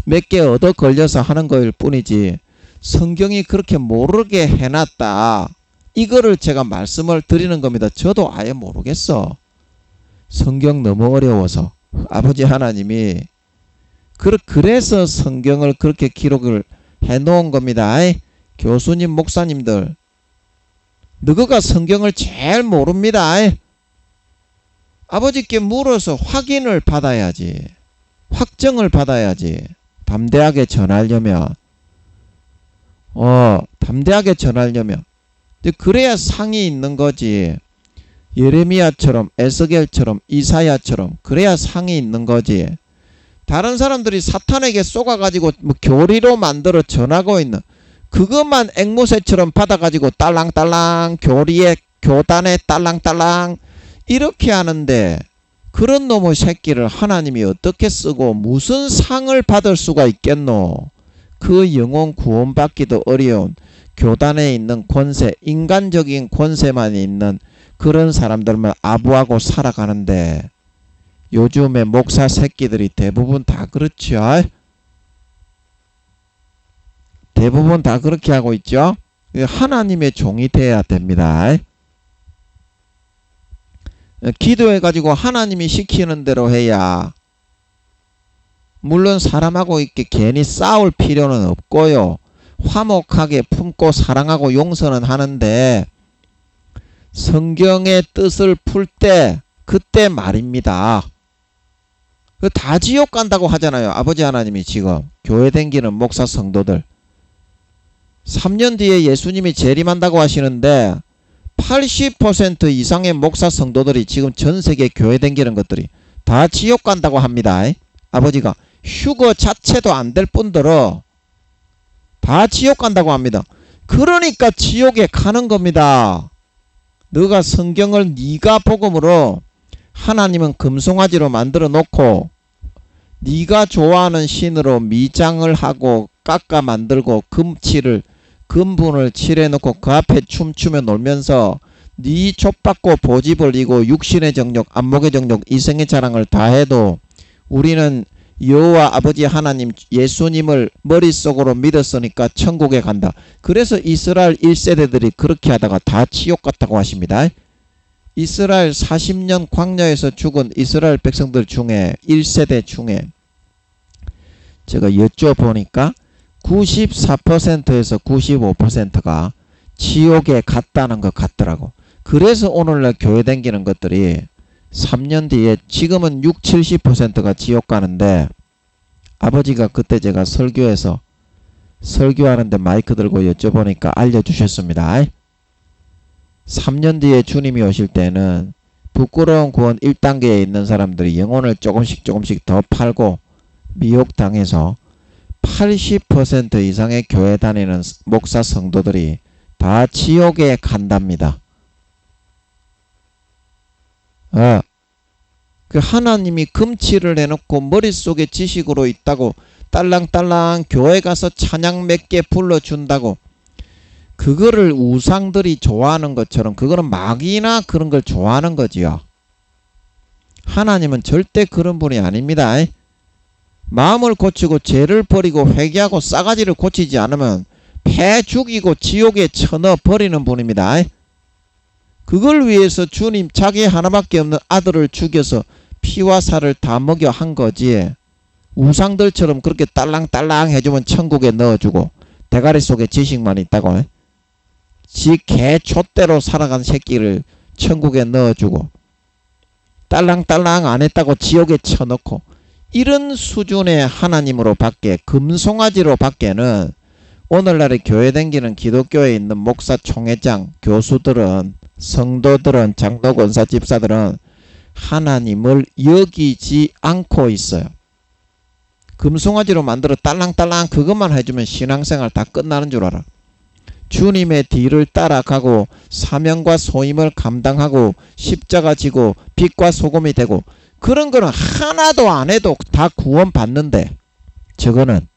Speaker 1: 몇 개 얻어 걸려서 하는 거일 뿐이지 성경이 그렇게 모르게 해놨다. 이거를 제가 말씀을 드리는 겁니다. 저도 아예 모르겠어. 성경 너무 어려워서. 아버지 하나님이 그래서 성경을 그렇게 기록을 해놓은 겁니다. 교수님, 목사님들, 너희가 성경을 제일 모릅니다. 아버지께 물어서 확인을 받아야지. 확정을 받아야지. 담대하게 전하려면 그래야 상이 있는 거지. 예레미야처럼 에스겔처럼 이사야처럼 그래야 상이 있는 거지. 다른 사람들이 사탄에게 쏘가가지고 뭐 교리로 만들어 전하고 있는 그것만 앵무새처럼 받아가지고 딸랑딸랑 교단에 딸랑딸랑 이렇게 하는데 그런 놈의 새끼를 하나님이 어떻게 쓰고 무슨 상을 받을 수가 있겠노. 그 영혼 구원받기도 어려운 교단에 있는 권세, 인간적인 권세만 있는 그런 사람들만 아부하고 살아가는데 요즘에 목사 새끼들이 대부분 다 그렇죠. 대부분 다 그렇게 하고 있죠. 하나님의 종이 돼야 됩니다. 기도해가지고 하나님이 시키는 대로 해야, 물론 사람하고 이렇게 괜히 싸울 필요는 없고요. 화목하게 품고 사랑하고 용서는 하는데 성경의 뜻을 풀 때 그때 말입니다. 다 지옥 간다고 하잖아요. 아버지 하나님이 지금 교회 댕기는 목사 성도들 3년 뒤에 예수님이 재림한다고 하시는데 80% 이상의 목사 성도들이 지금 전세계 교회 댕기는 것들이 다 지옥 간다고 합니다. 아버지가 휴거 자체도 안 될 뿐더러 다 지옥 간다고 합니다. 그러니까 지옥에 가는 겁니다. 너가 성경을 네가 복음으로 하나님은 금송아지로 만들어 놓고 네가 좋아하는 신으로 미장을 하고 깎아 만들고 금분을 칠해 놓고 그 앞에 춤추며 놀면서 네 족받고 보지 벌리고 육신의 정욕 안목의 정욕 이생의 자랑을 다 해도 우리는 여호와 아버지 하나님 예수님을 머릿속으로 믿었으니까 천국에 간다. 그래서 이스라엘 1세대들이 그렇게 하다가 다 지옥 갔다고 하십니다. 이스라엘 40년 광야에서 죽은 이스라엘 백성들 중에 1세대 중에 제가 여쭤보니까 94%에서 95%가 지옥에 갔다는 것 같더라고. 그래서 오늘날 교회 다니는 것들이 3년 뒤에 지금은 60-70%가 지옥 가는데 아버지가 그때 제가 설교하는데 마이크 들고 여쭤보니까 알려주셨습니다. 3년 뒤에 주님이 오실 때는 부끄러운 구원 1단계에 있는 사람들이 영혼을 조금씩 더 팔고 미혹당해서 80% 이상의 교회 다니는 목사 성도들이 다 지옥에 간답니다. 그 하나님이 금치를 해놓고 머릿속에 지식으로 있다고 딸랑딸랑 교회 가서 찬양 몇 개 불러준다고 그거를 우상들이 좋아하는 것처럼 그거는 마귀나 그런 걸 좋아하는 거지요. 하나님은 절대 그런 분이 아닙니다. 마음을 고치고 죄를 버리고 회개하고 싸가지를 고치지 않으면 패 죽이고 지옥에 쳐넣어 버리는 분입니다. 그걸 위해서 주님 자기 하나밖에 없는 아들을 죽여서 피와 살을 다 먹여 한 거지. 우상들처럼 그렇게 딸랑딸랑 해주면 천국에 넣어주고 대가리 속에 지식만 있다고 지 개초대로 살아간 새끼를 천국에 넣어주고 딸랑딸랑 안 했다고 지옥에 쳐넣고 이런 수준의 하나님으로 밖에 금송아지로 밖에는 오늘날의 교회 다니는 기독교에 있는 목사 총회장 교수들은 성도들은 장로 권사 집사들은 하나님을 여기지 않고 있어요. 금송아지로 만들어 딸랑딸랑 그것만 해주면 신앙생활 다 끝나는 줄 알아. 주님의 뒤를 따라가고 사명과 소임을 감당하고 십자가 지고 빛과 소금이 되고 그런 거는 하나도 안 해도 다 구원 받는데 저거는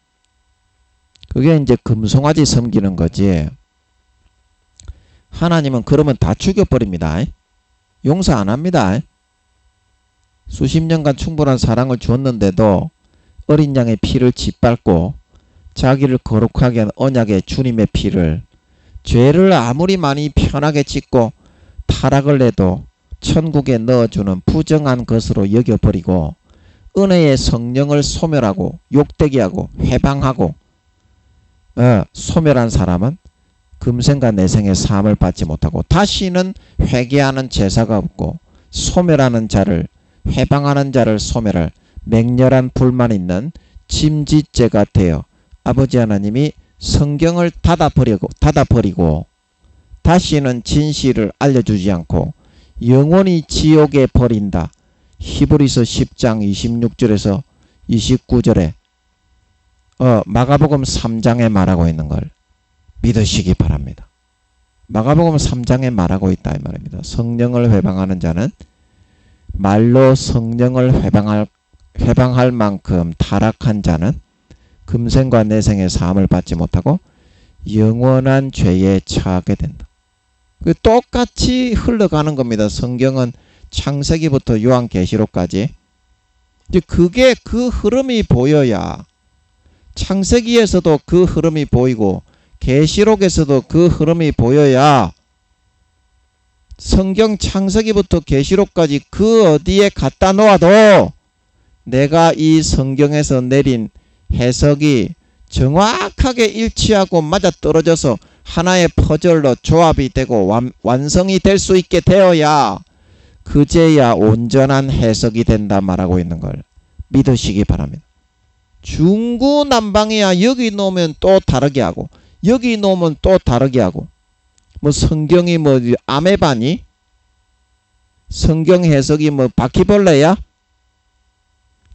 Speaker 1: 그게 이제 금송아지 섬기는 거지. 하나님은 그러면 다 죽여버립니다. 용서 안 합니다. 수십 년간 충분한 사랑을 주었는데도 어린 양의 피를 짓밟고 자기를 거룩하게 한 언약의 주님의 피를 죄를 아무리 많이 편하게 짓고 타락을 해도 천국에 넣어주는 부정한 것으로 여겨버리고 은혜의 성령을 소멸하고 욕되게 하고 회방하고 소멸한 사람은 금생과 내생의 사함을 받지 못하고 다시는 회개하는 제사가 없고 소멸하는 자를 회방하는 자를 소멸할 맹렬한 불만 있는 짐짓죄가 되어 아버지 하나님이 성경을 닫아버리고 다시는 진실을 알려주지 않고 영원히 지옥에 버린다. 히브리서 10장 26절에서 29절에 마가복음 3장에 말하고 있는 걸 믿으시기 바랍니다. 마가복음 3장에 말하고 있다 이 말입니다. 성령을 회방하는 자는 말로 성령을 회방할 만큼 타락한 자는 금생과 내생의 사함을 받지 못하고 영원한 죄에 처하게 된다. 똑같이 흘러가는 겁니다. 성경은 창세기부터 요한계시록까지. 이제 그게 그 흐름이 보여야 창세기에서도 그 흐름이 보이고 계시록에서도 그 흐름이 보여야 성경 창세기부터 계시록까지 그 어디에 갖다 놓아도 내가 이 성경에서 내린 해석이 정확하게 일치하고 맞아떨어져서 하나의 퍼즐로 조합이 되고 완성이 될 수 있게 되어야 그제야 온전한 해석이 된다 말하고 있는 걸 믿으시기 바랍니다. 중구난방이야. 여기 놓으면 또 다르게 하고 여기 놓으면 또 다르게 하고 뭐 성경이 뭐 아메바니? 성경 해석이 뭐 바퀴벌레야?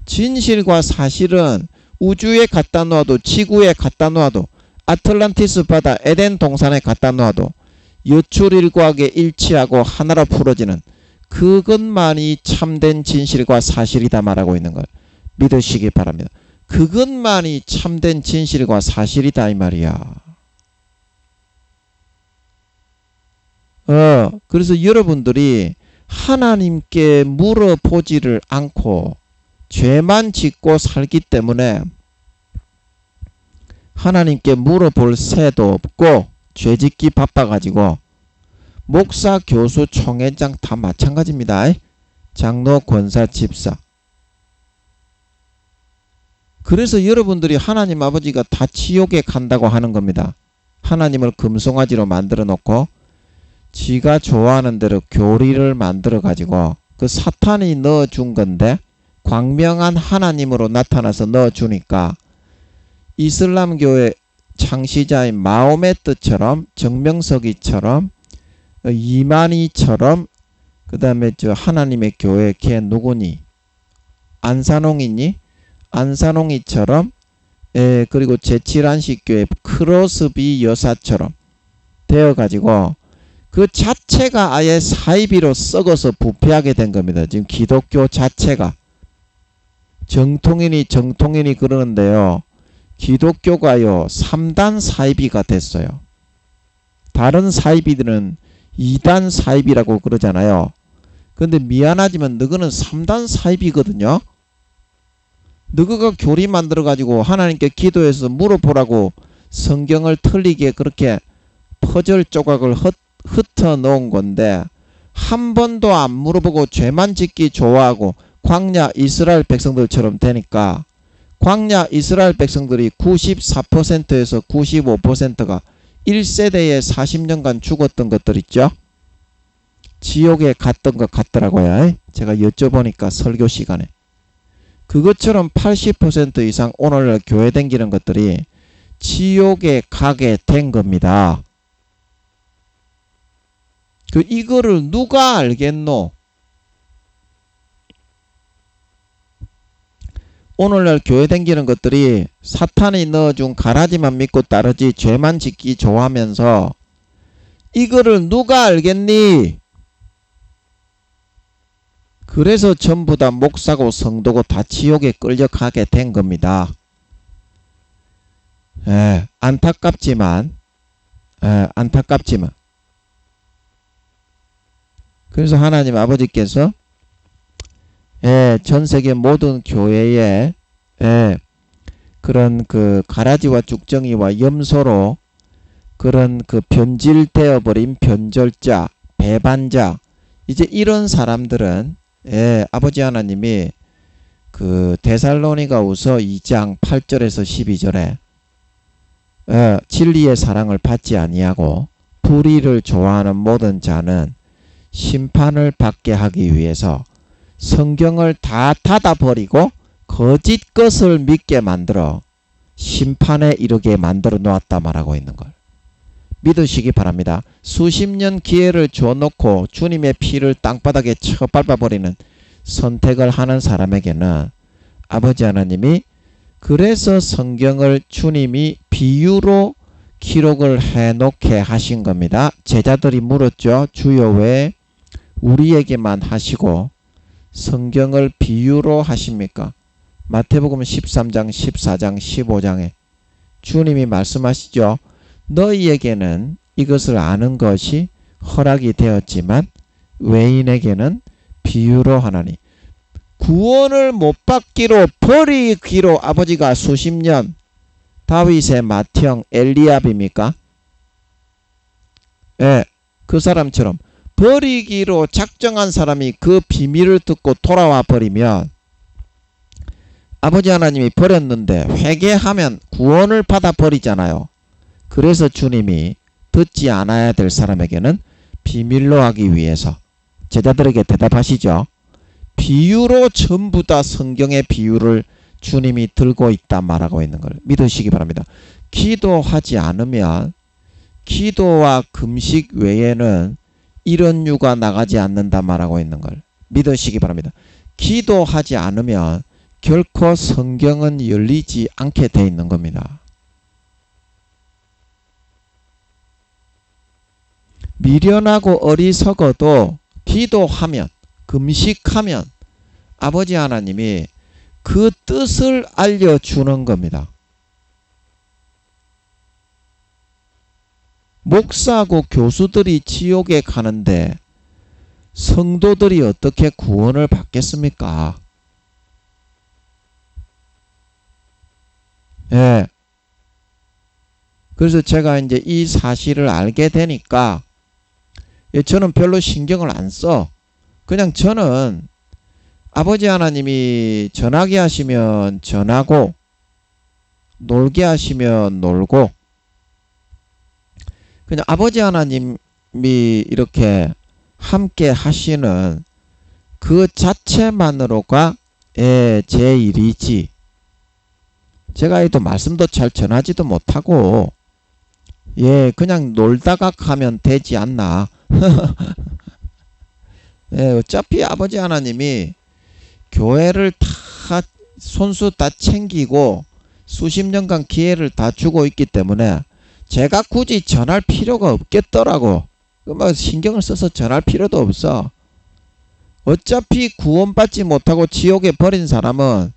Speaker 1: 진실과 사실은 우주에 갖다 놓아도 지구에 갖다 놓아도 아틀란티스 바다 에덴 동산에 갖다 놓아도 여출일과하게 일치하고 하나로 풀어지는 그것만이 참된 진실과 사실이다 말하고 있는 걸 믿으시기 바랍니다. 그것만이 참된 진실과 사실이다 이 말이야. 그래서 여러분들이 하나님께 물어보지를 않고 죄만 짓고 살기 때문에 하나님께 물어볼 새도 없고 죄짓기 바빠가지고 목사, 교수, 총회장 다 마찬가지입니다. 장로, 권사, 집사. 그래서 여러분들이 하나님 아버지가 다 지옥에 간다고 하는 겁니다. 하나님을 금송아지로 만들어 놓고 지가 좋아하는 대로 교리를 만들어 가지고 그 사탄이 넣어준 건데 광명한 하나님으로 나타나서 넣어주니까 이슬람교의 창시자인 마호메트처럼 정명석이처럼 이만희처럼 그 다음에 저 하나님의 교회 걔 누구니 안산홍이니 안산홍이처럼 그리고 제7안식교회 크로스비 여사처럼 되어가지고 그 자체가 아예 사이비로 썩어서 부패하게 된 겁니다. 지금 기독교 자체가 정통인이 그러는데요. 기독교가요 3단 사이비가 됐어요. 다른 사이비들은 2단 사이비라고 그러잖아요. 근데 미안하지만 너희는 3단 사이비거든요. 너희가 교리 만들어 가지고 하나님께 기도해서 물어보라고 성경을 틀리게 그렇게 퍼즐 조각을 흩어 놓은 건데 한 번도 안 물어보고 죄만 짓기 좋아하고 광야 이스라엘 백성들처럼 되니까 광야 이스라엘 백성들이 94%에서 95%가 1세대에 40년간 죽었던 것들 있죠. 지옥에 갔던 것 같더라고요. 제가 여쭤보니까 설교 시간에. 그것처럼 80% 이상 오늘날 교회 댕기는 것들이 지옥에 가게 된 겁니다. 이거를 누가 알겠노? 오늘날 교회 댕기는 것들이 사탄이 넣어준 가라지만 믿고 따르지 죄만 짓기 좋아하면서 이거를 누가 알겠니? 그래서 전부 다 목사고 성도고 다 지옥에 끌려가게 된 겁니다. 안타깝지만 그래서 하나님 아버지께서 전 세계 모든 교회에 그런 그 가라지와 죽정이와 염소로 그런 그 변질되어 버린 변절자, 배반자 이제 이런 사람들은 아버지 하나님이 그 데살로니가후서 2장 8절에서 12절에 진리의 사랑을 받지 아니하고 불의를 좋아하는 모든 자는 심판을 받게 하기 위해서 성경을 다 닫아버리고 거짓 것을 믿게 만들어 심판에 이르게 만들어 놓았다 말하고 있는 걸 믿으시기 바랍니다. 수십 년 기회를 줘놓고 주님의 피를 땅바닥에 쳐 밟아버리는 선택을 하는 사람에게는 아버지 하나님이 그래서 성경을 주님이 비유로 기록을 해놓게 하신 겁니다. 제자들이 물었죠. 주여 왜 우리에게만 하시고 성경을 비유로 하십니까? 마태복음 13장, 14장, 15장에 주님이 말씀하시죠. 너희에게는 이것을 아는 것이 허락이 되었지만 외인에게는 비유로 하나니 구원을 못 받기로 버리기로 아버지가 수십 년 다윗의 맏형 엘리압입니까? 예, 그 사람처럼 버리기로 작정한 사람이 그 비밀을 듣고 돌아와 버리면 아버지 하나님이 버렸는데 회개하면 구원을 받아 버리잖아요. 그래서 주님이 듣지 않아야 될 사람에게는 비밀로 하기 위해서 제자들에게 대답하시죠. 비유로 전부 다 성경의 비유를 주님이 들고 있다 말하고 있는 걸 믿으시기 바랍니다. 기도하지 않으면 기도와 금식 외에는 이런 유가 나가지 않는다 말하고 있는 걸 믿으시기 바랍니다. 기도하지 않으면 결코 성경은 열리지 않게 돼 있는 겁니다. 미련하고 어리석어도 기도하면 금식하면 아버지 하나님이 그 뜻을 알려주는 겁니다. 목사하고 교수들이 지옥에 가는데 성도들이 어떻게 구원을 받겠습니까? 예. 그래서 제가 이제 이 사실을 알게 되니까 저는 별로 신경을 안 써. 그냥 저는 아버지 하나님이 전하게 하시면 전하고 놀게 하시면 놀고 그냥 아버지 하나님이 이렇게 함께 하시는 그 자체만으로가 제 일이지. 제가 또 말씀도 잘 전하지도 못하고 그냥 놀다가 가면 되지 않나. 어차피 아버지 하나님이 교회를 다 손수 다 챙기고 수십 년간 기회를 다 주고 있기 때문에 제가 굳이 전할 필요가 없겠더라고. 뭐 신경을 써서 전할 필요도 없어. 어차피 구원받지 못하고 지옥에 버린 사람은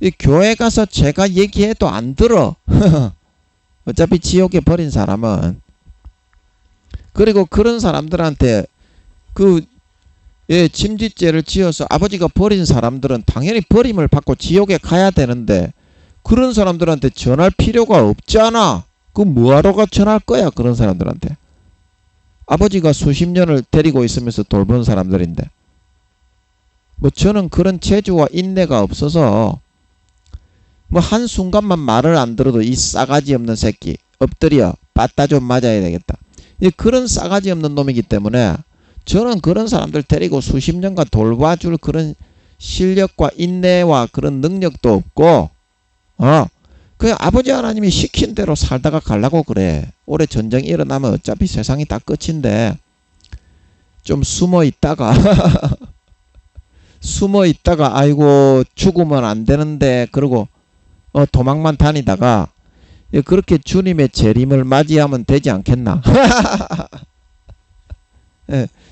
Speaker 1: 이 교회 가서 제가 얘기해도 안 들어. 어차피 지옥에 버린 사람은. 그리고 그런 사람들한테 침짓죄를 지어서 아버지가 버린 사람들은 당연히 버림을 받고 지옥에 가야 되는데 그런 사람들한테 전할 필요가 없잖아. 그 뭐하러 전할 거야 그런 사람들한테. 아버지가 수십 년을 데리고 있으면서 돌본 사람들인데 뭐 저는 그런 재주와 인내가 없어서 뭐 한순간만 말을 안 들어도 이 싸가지 없는 새끼 엎드려 빠따 좀 맞아야 되겠다. 그런 싸가지 없는 놈이기 때문에 저는 그런 사람들 데리고 수십 년간 돌봐줄 그런 실력과 인내와 그런 능력도 없고 그냥 아버지 하나님이 시킨 대로 살다가 가려고 그래. 올해 전쟁이 일어나면 어차피 세상이 다 끝인데 좀 숨어 있다가 아이고 죽으면 안 되는데 그러고 도망만 다니다가 그렇게 주님의 재림을 맞이하면 되지 않겠나.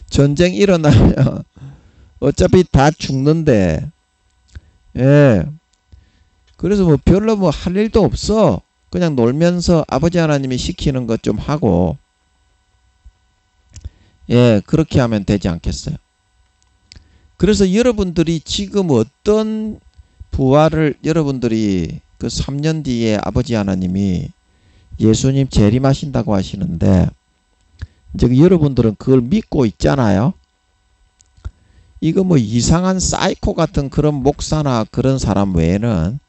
Speaker 1: 전쟁 일어나면 어차피 다 죽는데 그래서 뭐 별로 뭐 할 일도 없어. 그냥 놀면서 아버지 하나님이 시키는 것 좀 하고 그렇게 하면 되지 않겠어요. 그래서 여러분들이 지금 어떤 부활을 여러분들이 그 3년 뒤에 아버지 하나님이 예수님 재림하신다고 하시는데 이제 여러분들은 그걸 믿고 있잖아요. 이거 뭐 이상한 사이코 같은 그런 목사나 그런 사람 외에는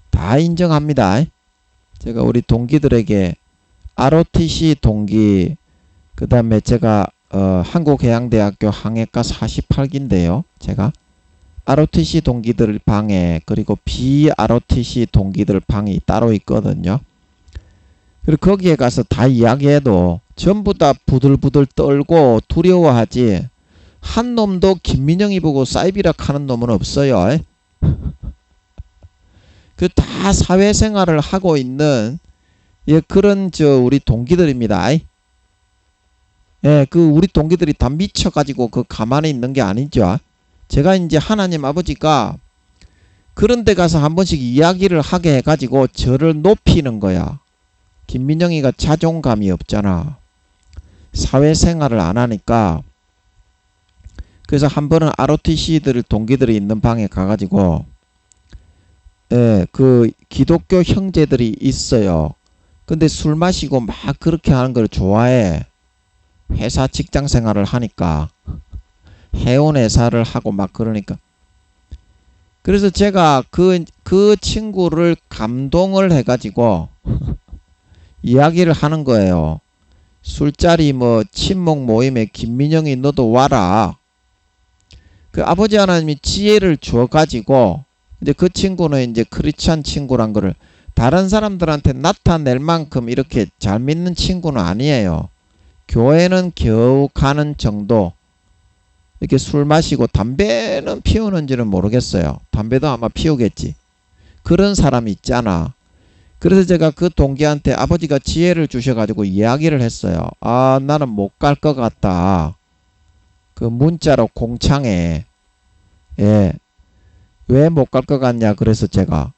Speaker 1: 다 인정합니다. 제가 우리 동기들에게 ROTC 동기 그 다음에 제가 한국해양대학교 항해과 48기인데요. 제가 ROTC 동기들 방에 그리고 BROTC 동기들 방이 따로 있거든요. 그리고 거기에 가서 다 이야기해도 전부 다 부들부들 떨고 두려워하지 한 놈도 김민영이 보고 사이비락 하는 놈은 없어요. 그 다 사회생활을 하고 있는 그런 우리 동기들입니다. 그 우리 동기들이 다 미쳐가지고 그 가만히 있는 게 아니죠. 제가 이제 하나님 아버지가 그런 데 가서 한 번씩 이야기를 하게 해가지고 저를 높이는 거야. 김민영이가 자존감이 없잖아. 사회생활을 안 하니까. 그래서 한 번은 ROTC들 동기들이 있는 방에 가가지고 그 기독교 형제들이 있어요. 근데 술 마시고 막 그렇게 하는 걸 좋아해. 회사 직장 생활을 하니까. 해운회사를 하고 막 그러니까. 그래서 제가 그 친구를 감동을 해가지고 이야기를 하는 거예요. 술자리 친목 모임에 김민영이 너도 와라. 그 아버지 하나님이 지혜를 주어가지고 이제 그 친구는 이제 크리스찬 친구란 거를 다른 사람들한테 나타낼 만큼 이렇게 잘 믿는 친구는 아니에요. 교회는 겨우 가는 정도. 이렇게 술 마시고 담배는 피우는지는 모르겠어요. 담배도 아마 피우겠지. 그런 사람이 있잖아. 그래서 제가 그 동기한테 아버지가 지혜를 주셔가지고 이야기를 했어요. 아, 나는 못 갈 것 같다. 그 문자로 공창에. 왜 못 갈 것 같냐. 그래서 제가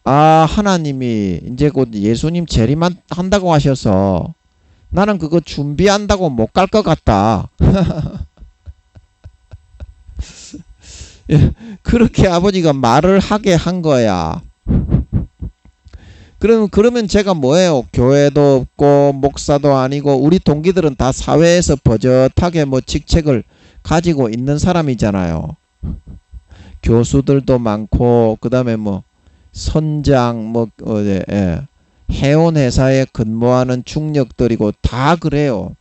Speaker 1: 하나님이 이제 곧 예수님 재림한다고 하셔서 나는 그거 준비한다고 못 갈 것 같다. 그렇게 아버지가 말을 하게 한 거야. 그러면 제가 뭐예요? 교회도 없고 목사도 아니고 우리 동기들은 다 사회에서 버젓하게 직책을 가지고 있는 사람이잖아요. 교수들도 많고 그 다음에 선장 해운회사에 근무하는 중력들이고 다 그래요.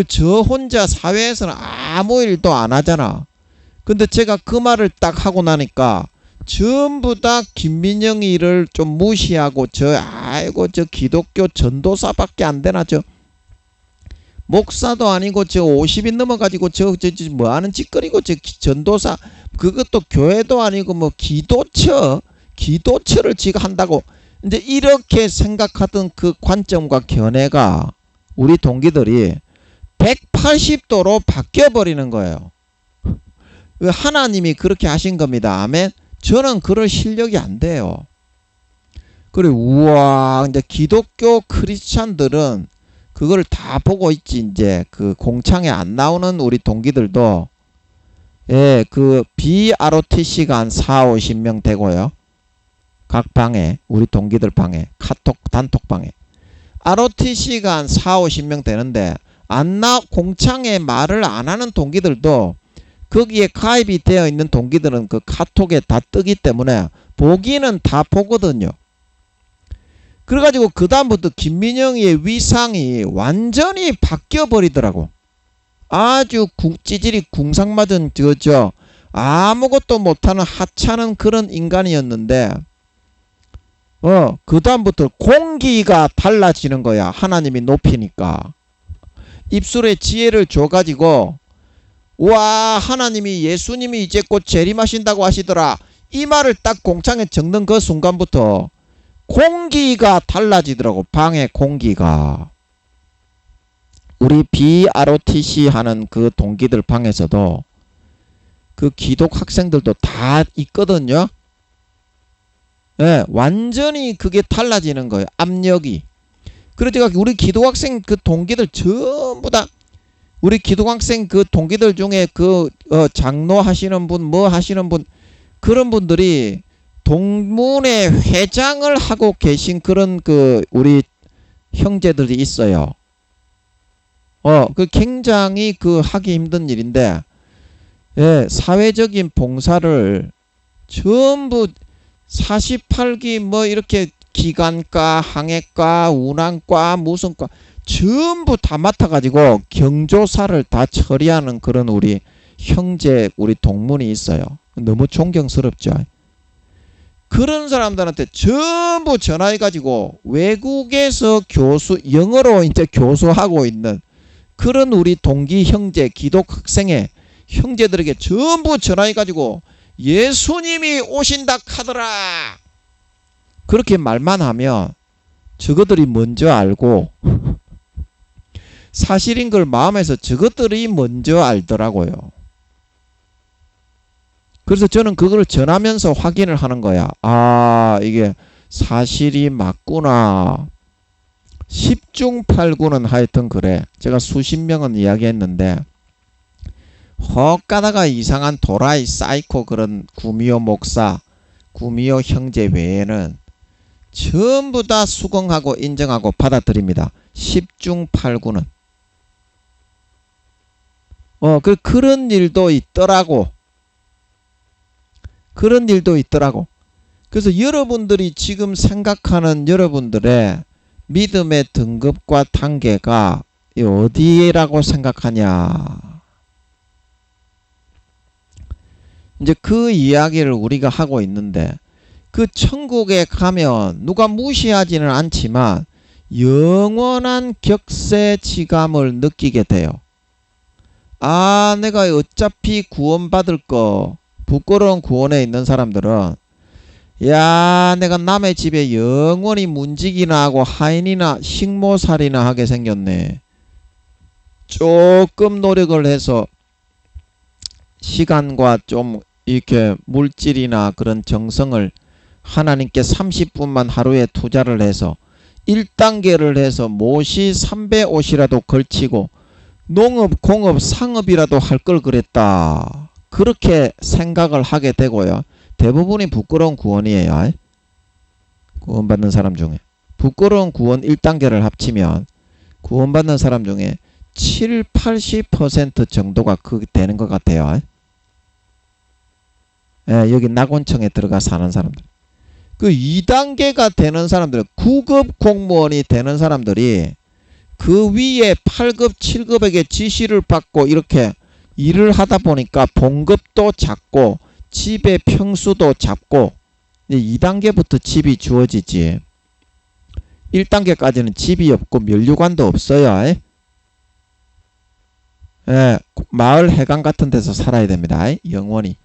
Speaker 1: 저 혼자 사회에서는 아무 일도 안 하잖아. 근데 제가 그 말을 딱 하고 나니까 전부 다 김민영이를 좀 무시하고 저 기독교 전도사밖에 안 되나 목사도 아니고 50이 넘어가지고 뭐 하는 짓거리고 전도사 그것도 교회도 아니고 기도처를 지가 한다고 이제 이렇게 생각하던 그 관점과 견해가 우리 동기들이 180도로 바뀌어 버리는 거예요. 하나님이 그렇게 하신 겁니다. 아멘. 저는 그럴 실력이 안 돼요. 그래, 우와, 이제 기독교 크리스찬들은 그걸 다 보고 있지. 이제 그 공창에 안 나오는 우리 동기들도 그 BROTC가 한 40-50명 되고요. 각 방에 우리 동기들 방에 카톡 단톡방에 ROTC가 한 40-50명 되는데 공창에 말을 안 하는 동기들도 거기에 가입이 되어 있는 동기들은 그 카톡에 다 뜨기 때문에 보기는 다 보거든요. 그래가지고 그 다음부터 김민영이의 위상이 완전히 바뀌어 버리더라고. 아주 찌질이 궁상맞은 아무것도 못하는 하찮은 그런 인간이었는데 그 다음부터 공기가 달라지는 거야. 하나님이 높이니까. 입술에 지혜를 줘가지고 와, 하나님이 예수님이 이제 곧 재림하신다고 하시더라. 이 말을 딱 공창에 적는 그 순간부터 공기가 달라지더라고. 방의 공기가. 우리 BROTC 하는 그 동기들 방에서도 그 기독 학생들도 다 있거든요. 완전히 그게 달라지는 거예요. 압력이. 그래서 우리 기독 학생 그 동기들 전부 다 우리 기독학생 그 동기들 중에 장로 하시는 분, 하시는 분, 그런 분들이 동문회 회장을 하고 계신 그런 우리 형제들이 있어요. 굉장히 하기 힘든 일인데, 사회적인 봉사를 전부 48기 이렇게 기관과, 항해과, 운항과, 무슨 과, 전부 다 맡아가지고 경조사를 다 처리하는 그런 우리 형제 우리 동문이 있어요. 너무 존경스럽죠. 그런 사람들한테 전부 전화해가지고 외국에서 영어로 이제 교수하고 있는 그런 우리 동기 형제 기독 학생의 형제들에게 전부 전화해가지고 예수님이 오신다 카더라 그렇게 말만 하면 저것들이 먼저 알고 사실인 걸 마음에서 저것들이 먼저 알더라고요. 그래서 저는 그걸 전하면서 확인을 하는 거야. 아, 이게 사실이 맞구나. 10중 8구는 하여튼 그래. 제가 수십 명은 이야기했는데 헛가다가 이상한 도라이 사이코 그런 구미호 목사, 구미호 형제 외에는 전부 다 수긍하고 인정하고 받아들입니다. 10중 8구는. 그런 일도 있더라고. 그런 일도 있더라고. 그래서 여러분들이 지금 생각하는 여러분들의 믿음의 등급과 단계가 어디라고 생각하냐. 이제 그 이야기를 우리가 하고 있는데 그 천국에 가면 누가 무시하지는 않지만 영원한 격세지감을 느끼게 돼요. 아, 내가 어차피 구원받을 거 부끄러운 구원에 있는 사람들은 야, 내가 남의 집에 영원히 문지기나 하고 하인이나 식모살이나 하게 생겼네. 조금 노력을 해서 시간과 좀 이렇게 물질이나 그런 정성을 하나님께 30분만 하루에 투자를 해서 1단계를 해서 모시 300옷이라도 걸치고 농업, 공업, 상업이라도 할 걸 그랬다. 그렇게 생각을 하게 되고요. 대부분이 부끄러운 구원이에요. 구원받는 사람 중에. 부끄러운 구원 1단계를 합치면 구원받는 사람 중에 7, 80% 정도가 되는 것 같아요. 여기 낙원청에 들어가 사는 사람들. 그 2단계가 되는 사람들, 9급 공무원이 되는 사람들이 그 위에 8급, 7급에게 지시를 받고 이렇게 일을 하다 보니까 봉급도 작고 집의 평수도 작고 2단계부터 집이 주어지지. 1단계까지는 집이 없고 면류관도 없어요. 마을 해강 같은 데서 살아야 됩니다. 영원히.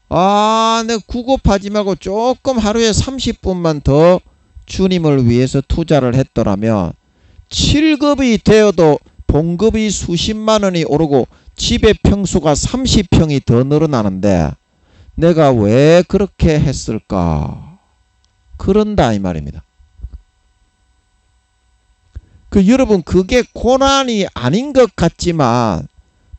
Speaker 1: 아, 내가 구급하지 말고 조금 하루에 30분만 더 주님을 위해서 투자를 했더라면 7급이 되어도 봉급이 수십만 원이 오르고 집의 평수가 30평이 더 늘어나는데 내가 왜 그렇게 했을까? 그런다 이 말입니다. 여러분 그게 고난이 아닌 것 같지만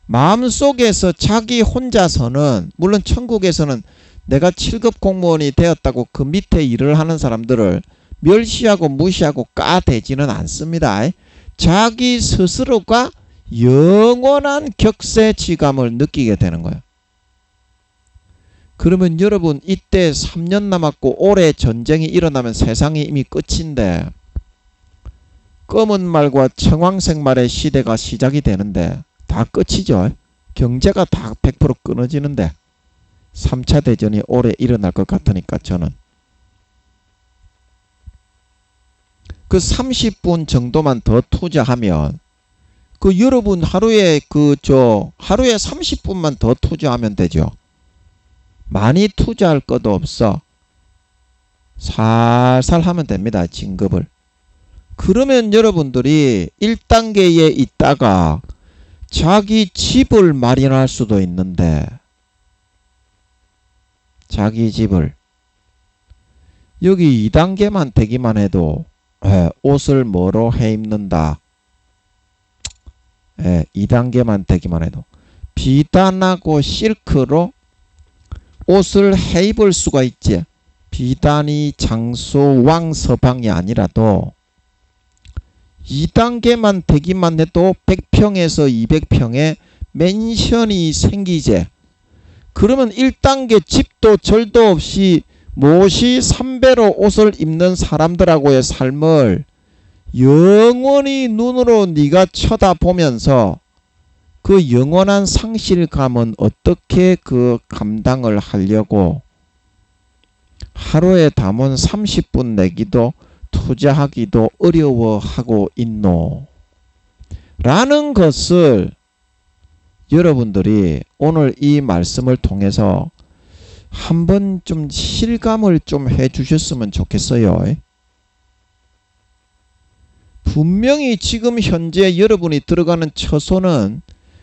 Speaker 1: 마음속에서 자기 혼자서는 물론 천국에서는 내가 7급 공무원이 되었다고 그 밑에 일을 하는 사람들을 멸시하고 무시하고 까대지는 않습니다. 자기 스스로가 영원한 격세지감을 느끼게 되는 거예요. 그러면 여러분 이때 3년 남았고 올해 전쟁이 일어나면 세상이 이미 끝인데 검은 말과 청황색 말의 시대가 시작이 되는데 다 끝이죠. 경제가 다 100% 끊어지는데 3차 대전이 올해 일어날 것 같으니까 저는 그 30분 정도만 더 투자하면 여러분 하루에 하루에 30분만 더 투자하면 되죠. 많이 투자할 것도 없어. 살살 하면 됩니다. 진급을. 그러면 여러분들이 1단계에 있다가 자기 집을 마련할 수도 있는데 자기 집을 여기 2단계만 되기만 해도 옷을 뭐로 해 입는다. 2단계만 되기만 해도 비단하고 실크로 옷을 해 입을 수가 있지. 비단이 장소 왕서방이 아니라도 2단계만 되기만 해도 100평에서 200평의 맨션이 생기제. 그러면 1단계 집도 절도 없이 못이 3배로 옷을 입는 사람들하고의 삶을 영원히 눈으로 네가 쳐다보면서 그 영원한 상실감은 어떻게 그 감당을 하려고 하루에 담은 30분 내기도 투자하기도 어려워하고 있노? 라는 것을 여러분들이 오늘 이 말씀을 통해서 한번 좀 실감을 좀 해주셨으면 좋겠어요. 분명히 지금 현재 여러분이 들어가는 처소는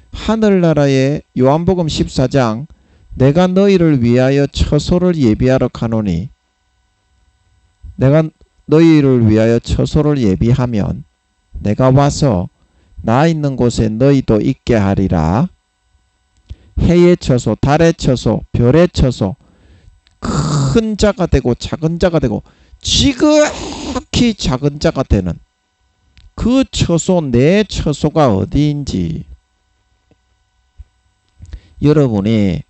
Speaker 1: 하늘나라의 요한복음 14장 내가 너희를 위하여 처소를 예비하러 가노니 내가 너희를 위하여 처소를 예비하면 내가 와서 나 있는 곳에 너희도 있게 하리라. 해의 처소, 달의 처소, 별의 처소, 큰 자가 되고 작은 자가 되고 지극히 작은 자가 되는 그 처소, 내 처소가 어디인지 여러분이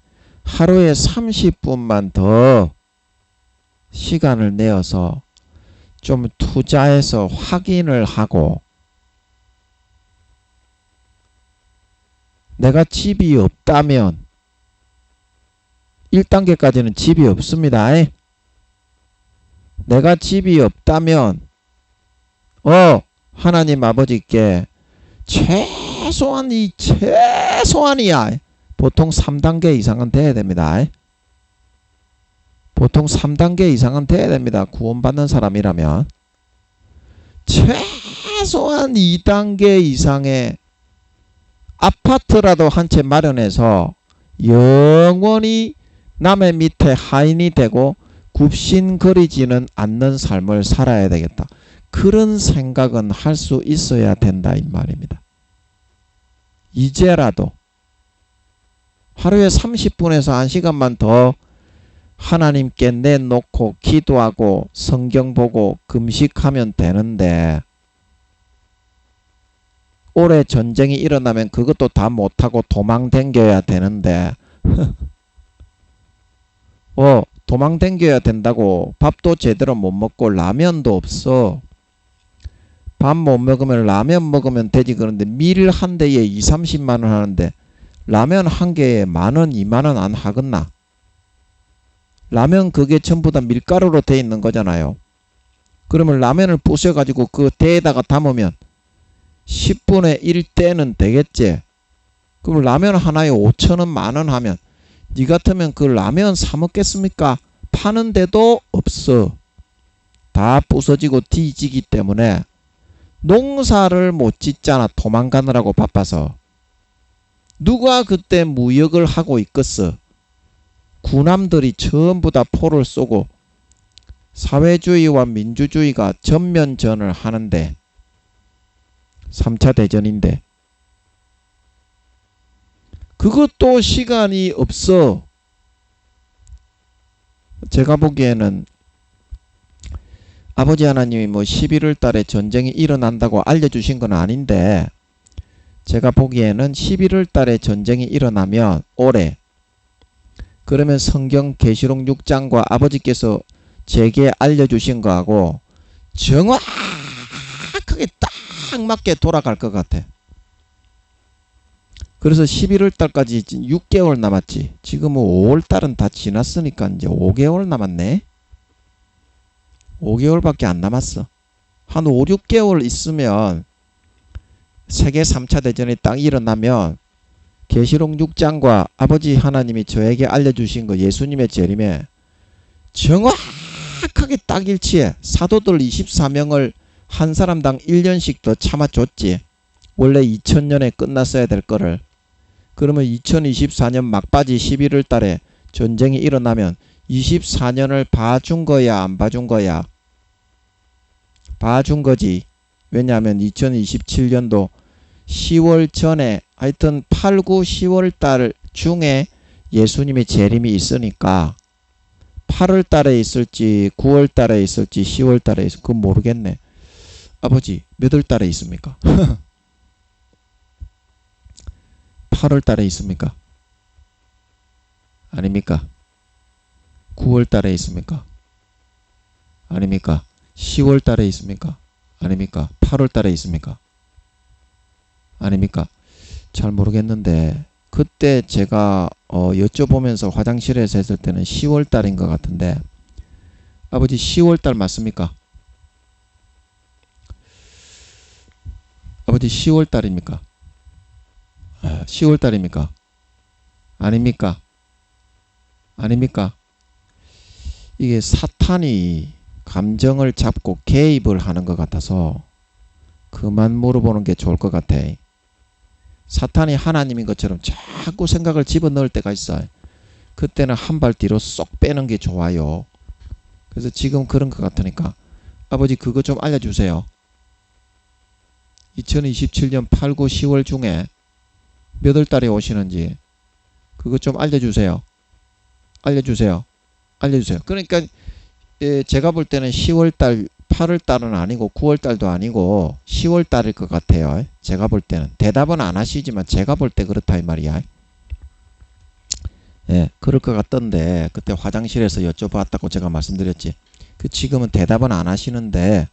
Speaker 1: 하루에 30분만 더 시간을 내어서 좀 투자해서 확인을 하고 내가 집이 없다면 1단계까지는 집이 없습니다. 내가 집이 없다면 하나님 아버지께 최소한이야. 보통 3단계 이상은 돼야 됩니다. 보통 3단계 이상은 돼야 됩니다. 구원받는 사람이라면. 최소한 2단계 이상의 아파트라도 한 채 마련해서 영원히 남의 밑에 하인이 되고 굽신거리지는 않는 삶을 살아야 되겠다. 그런 생각은 할 수 있어야 된다 이 말입니다. 이제라도 하루에 30분에서 1시간만 더 하나님께 내놓고 기도하고 성경 보고 금식하면 되는데 올해 전쟁이 일어나면 그것도 다 못하고 도망댕겨야 되는데 도망댕겨야 된다고 밥도 제대로 못 먹고 라면도 없어. 밥 못 먹으면 라면 먹으면 되지. 그런데 밀 한 대에 2, 30만 원 하는데 라면 한 개에 10,000원, 20,000원 안 하겠나? 라면 그게 전부 다 밀가루로 돼 있는 거잖아요. 그러면 라면을 부셔가지고 그 대에다가 담으면 10분의 1대는 되겠지. 그럼 라면 하나에 5,000원, 10,000원 하면 니 같으면 그 라면 사 먹겠습니까? 파는 데도 없어. 다 부서지고 뒤지기 때문에 농사를 못 짓잖아. 도망가느라고 바빠서. 누가 그때 무역을 하고 있겠어? 군함들이 전부 다 포를 쏘고 사회주의와 민주주의가 전면전을 하는데 3차 대전인데 그것도 시간이 없어. 제가 보기에는 아버지 하나님이 11월 달에 전쟁이 일어난다고 알려주신 건 아닌데 제가 보기에는 11월 달에 전쟁이 일어나면 올해 그러면 성경 계시록 6장과 아버지께서 제게 알려주신 거하고 정확하게 딱 맞게 돌아갈 것 같아. 그래서 11월 달까지 6개월 남았지. 지금은 5월 달은 다 지났으니까 이제 5개월 남았네. 5개월밖에 안 남았어. 한 5, 6개월 있으면 세계 3차 대전이 딱 일어나면 계시록 6장과 아버지 하나님이 저에게 알려주신 거 예수님의 재림에 정확하게 딱 일치해. 사도들 24명을 한 사람당 1년씩 더 참아줬지. 원래 2000년에 끝났어야 될 거를. 그러면 2024년 막바지 11월 달에 전쟁이 일어나면 24년을 봐준 거야, 안 봐준 거야? 봐준 거지. 왜냐하면 2027년도 10월 전에 하여튼 8, 9, 10월 달 중에 예수님의 재림이 있으니까 8월 달에 있을지 9월 달에 있을지 10월 달에 있을지 그건 모르겠네. 아버지 몇 월 달에 있습니까? 8월 달에 있습니까? 아닙니까? 9월 달에 있습니까? 아닙니까? 10월 달에 있습니까? 아닙니까? 8월 달에 있습니까? 아닙니까? 잘 모르겠는데 그때 제가 여쭤보면서 화장실에서 했을 때는 10월 달인 것 같은데 아버지 10월 달 맞습니까? 아버지 10월 달입니까? 10월 달입니까? 아닙니까? 아닙니까? 이게 사탄이 감정을 잡고 개입을 하는 것 같아서 그만 물어보는 게 좋을 것 같아. 사탄이 하나님인 것처럼 자꾸 생각을 집어넣을 때가 있어요. 그때는 한 발 뒤로 쏙 빼는 게 좋아요. 그래서 지금 그런 것 같으니까 아버지 그거 좀 알려주세요. 2027년 8, 9, 10월 중에 몇 월 달에 오시는지 그거 좀 알려주세요. 알려주세요. 알려주세요. 그러니까 제가 볼 때는 10월 달 8월 달은 아니고 9월 달도 아니고 10월 달일 것 같아요. 제가 볼 때는. 대답은 안 하시지만 제가 볼 때 그렇다 이 말이야. 예, 그럴 것 같던데 그때 화장실에서 여쭤봤다고 제가 말씀드렸지. 그 지금은 대답은 안 하시는데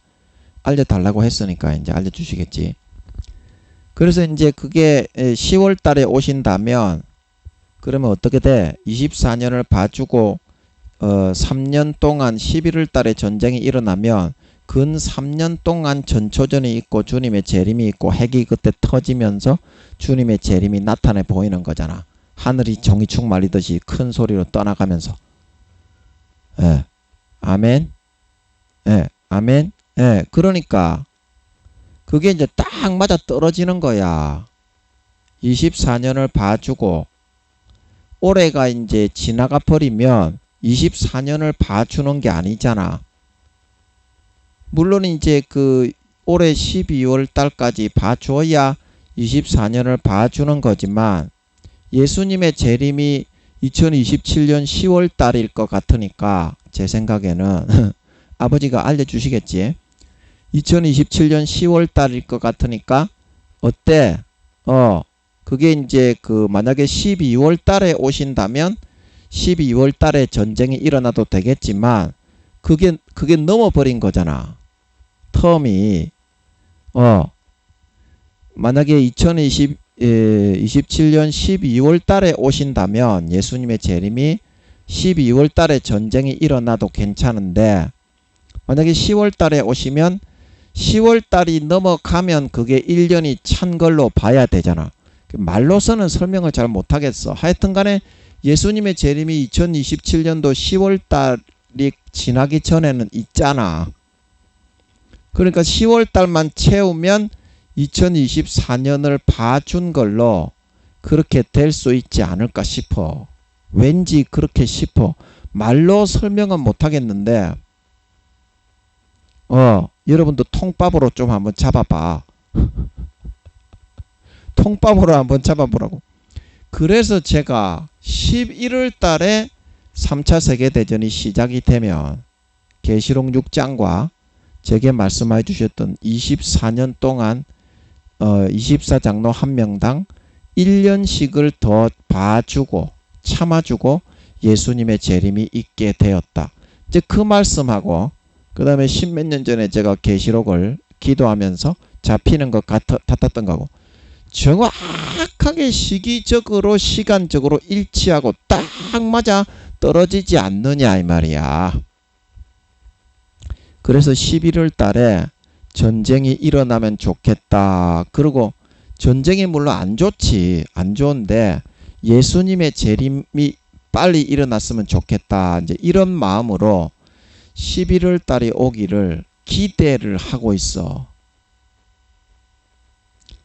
Speaker 1: 알려달라고 했으니까 이제 알려주시겠지. 그래서 이제 그게 10월 달에 오신다면 그러면 어떻게 돼? 24년을 봐주고 3년 동안 11월 달에 전쟁이 일어나면 근 3년 동안 전초전이 있고 주님의 재림이 있고 핵이 그때 터지면서 주님의 재림이 나타내 보이는 거잖아. 하늘이 종이축 말리듯이 큰 소리로 떠나가면서. 예. 아멘. 예. 아멘. 예. 그러니까 그게 이제 딱 맞아 떨어지는 거야. 24년을 봐주고 올해가 이제 지나가 버리면 24년을 봐주는 게 아니잖아. 물론 이제 그 올해 12월 달까지 봐줘야 24년을 봐주는 거지만 예수님의 재림이 2027년 10월 달일 것 같으니까 제 생각에는 아버지가 알려주시겠지. 2027년 10월 달일 것 같으니까 어때? 그게 이제 그 만약에 12월 달에 오신다면 12월 달에 전쟁이 일어나도 되겠지만 그게 넘어버린 거잖아. 텀이. 만약에 27년 12월 달에 오신다면 예수님의 재림이 12월 달에 전쟁이 일어나도 괜찮은데 만약에 10월 달에 오시면 10월 달이 넘어가면 그게 1년이 찬 걸로 봐야 되잖아. 말로서는 설명을 잘 못하겠어. 하여튼 간에 예수님의 재림이 2027년도 10월 달이 지나기 전에는 있잖아. 그러니까 10월 달만 채우면 2024년을 봐준 걸로 그렇게 될 수 있지 않을까 싶어. 왠지 그렇게 싶어. 말로 설명은 못하겠는데 여러분도 통밥으로 좀 한번 잡아봐. 통밥으로 한번 잡아보라고. 그래서 제가 11월 달에 3차 세계대전이 시작이 되면 계시록 6장과 제게 말씀해 주셨던 24년 동안 24장로 한 명당 1년씩을 더 봐주고 참아주고 예수님의 재림이 있게 되었다. 이제 그 말씀하고 그 다음에 십몇 년 전에 제가 계시록을 기도하면서 잡히는 것 같았던 거고 정확하게 시기적으로 시간적으로 일치하고 딱 맞아 떨어지지 않느냐 이 말이야. 그래서 11월 달에 전쟁이 일어나면 좋겠다. 그리고 전쟁이 물론 안 좋지. 안 좋은데 예수님의 재림이 빨리 일어났으면 좋겠다. 이제 이런 마음으로 11월 달이 오기를 기대를 하고 있어.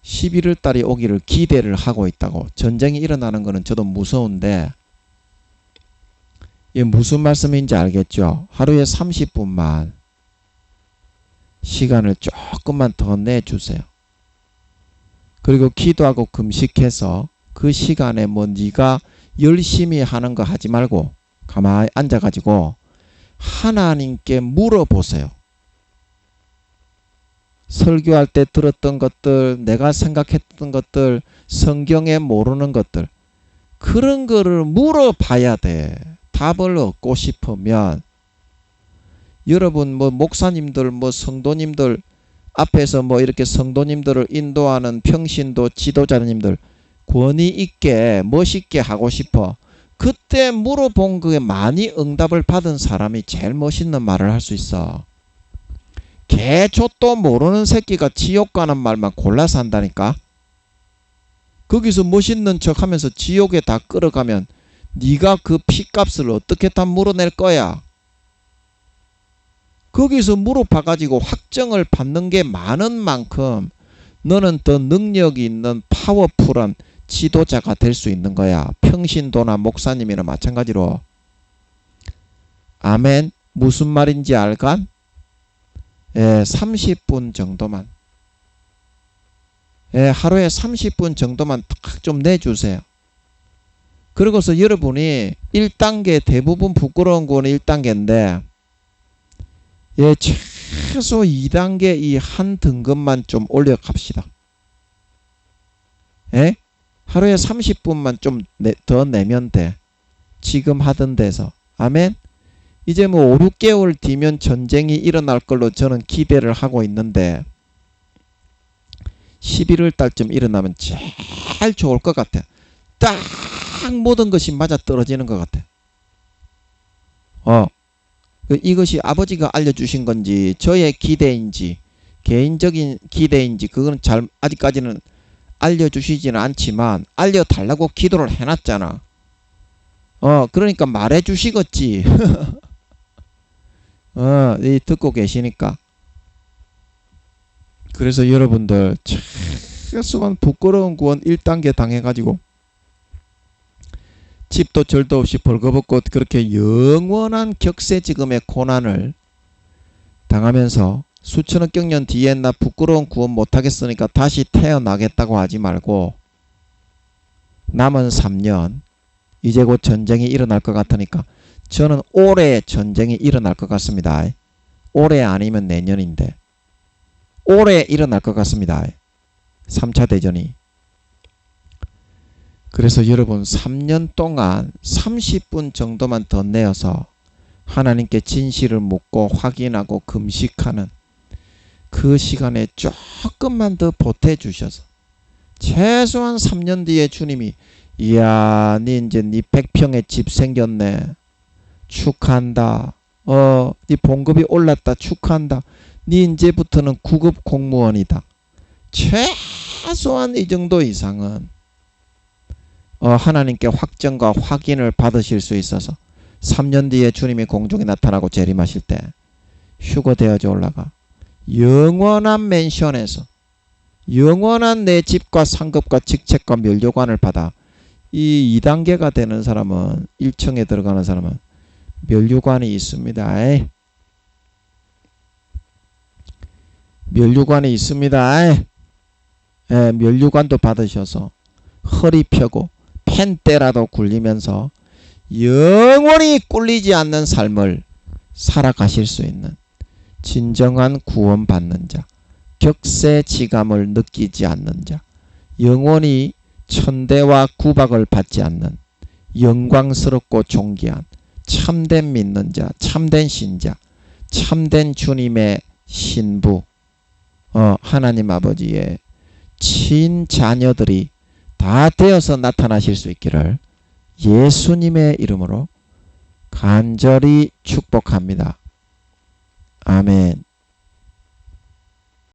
Speaker 1: 11월 달이 오기를 기대를 하고 있다고. 전쟁이 일어나는 거는 저도 무서운데 이게 무슨 말씀인지 알겠죠? 하루에 30분만 시간을 조금만 더 내주세요. 그리고 기도하고 금식해서 그 시간에 뭐 네가 열심히 하는 거 하지 말고 가만히 앉아가지고 하나님께 물어보세요. 설교할 때 들었던 것들, 내가 생각했던 것들, 성경에 모르는 것들 그런 거를 물어봐야 돼. 답을 얻고 싶으면 여러분 뭐 목사님들 뭐 성도님들 앞에서 뭐 이렇게 성도님들을 인도하는 평신도 지도자님들 권위 있게 멋있게 하고 싶어. 그때 물어본 그게 많이 응답을 받은 사람이 제일 멋있는 말을 할 수 있어. 개초도 모르는 새끼가 지옥 가는 말만 골라서 한다니까. 거기서 멋있는 척하면서 지옥에 다 끌어가면 네가 그 피값을 어떻게 다 물어낼 거야. 거기서 물어봐가지고 확정을 받는 게 많은 만큼 너는 더 능력이 있는 파워풀한 지도자가 될 수 있는 거야. 평신도나 목사님이나 마찬가지로. 아멘. 무슨 말인지 알간? 30분 정도만. 하루에 30분 정도만 딱 좀 내주세요. 그러고서 여러분이 1단계, 대부분 부끄러운 건 1단계인데 최소 2단계 이 한 등급만 좀 올려갑시다. 하루에 30분만 좀 더 내면 돼. 지금 하던 데서. 아멘. 이제 뭐 5, 6개월 뒤면 전쟁이 일어날 걸로 저는 기대를 하고 있는데 11월 달쯤 일어나면 제일 좋을 것 같아. 딱 모든 것이 맞아 떨어지는 것 같아. 이것이 아버지가 알려주신 건지 저의 기대인지 개인적인 기대인지 그거는 잘 아직까지는 알려주시지는 않지만 알려달라고 기도를 해놨잖아. 그러니까 말해주시겠지. 듣고 계시니까. 그래서 여러분들 최소한 부끄러운 구원 1단계 당해가지고 집도 절도 없이 벌거벗고 그렇게 영원한 격세지금의 고난을 당하면서 수천억 경년 뒤에 나 부끄러운 구원 못하겠으니까 다시 태어나겠다고 하지 말고 남은 3년 이제 곧 전쟁이 일어날 것 같으니까 저는 올해 전쟁이 일어날 것 같습니다. 올해 아니면 내년인데 올해 일어날 것 같습니다. 3차 대전이. 그래서 여러분 3년 동안 30분 정도만 더 내어서 하나님께 진실을 묻고 확인하고 금식하는 그 시간에 조금만 더 보태주셔서 최소한 3년 뒤에 주님이 이야 니 이제 니 100평의 집 생겼네. 축하한다. 니 봉급이 올랐다. 축하한다. 니 이제부터는 9급 공무원이다. 최소한 이 정도 이상은 하나님께 확정과 확인을 받으실 수 있어서 3년 뒤에 주님이 공중에 나타나고 재림하실 때 휴거되어져 올라가 영원한 맨션에서 영원한 내 집과 상급과 직책과 면류관을 받아 이 2단계가 되는 사람은 1층에 들어가는 사람은 면류관이 있습니다. 면류관이 있습니다. 면류관도 받으셔서 허리 펴고 펜대라도 굴리면서 영원히 꿀리지 않는 삶을 살아가실 수 있는 진정한 구원받는 자, 격세지감을 느끼지 않는 자, 영원히 천대와 구박을 받지 않는 영광스럽고 존귀한 참된 믿는 자, 참된 신자, 참된 주님의 신부, 하나님 아버지의 친자녀들이 다 되어서 나타나실 수 있기를 예수님의 이름으로 간절히 축복합니다. 아멘.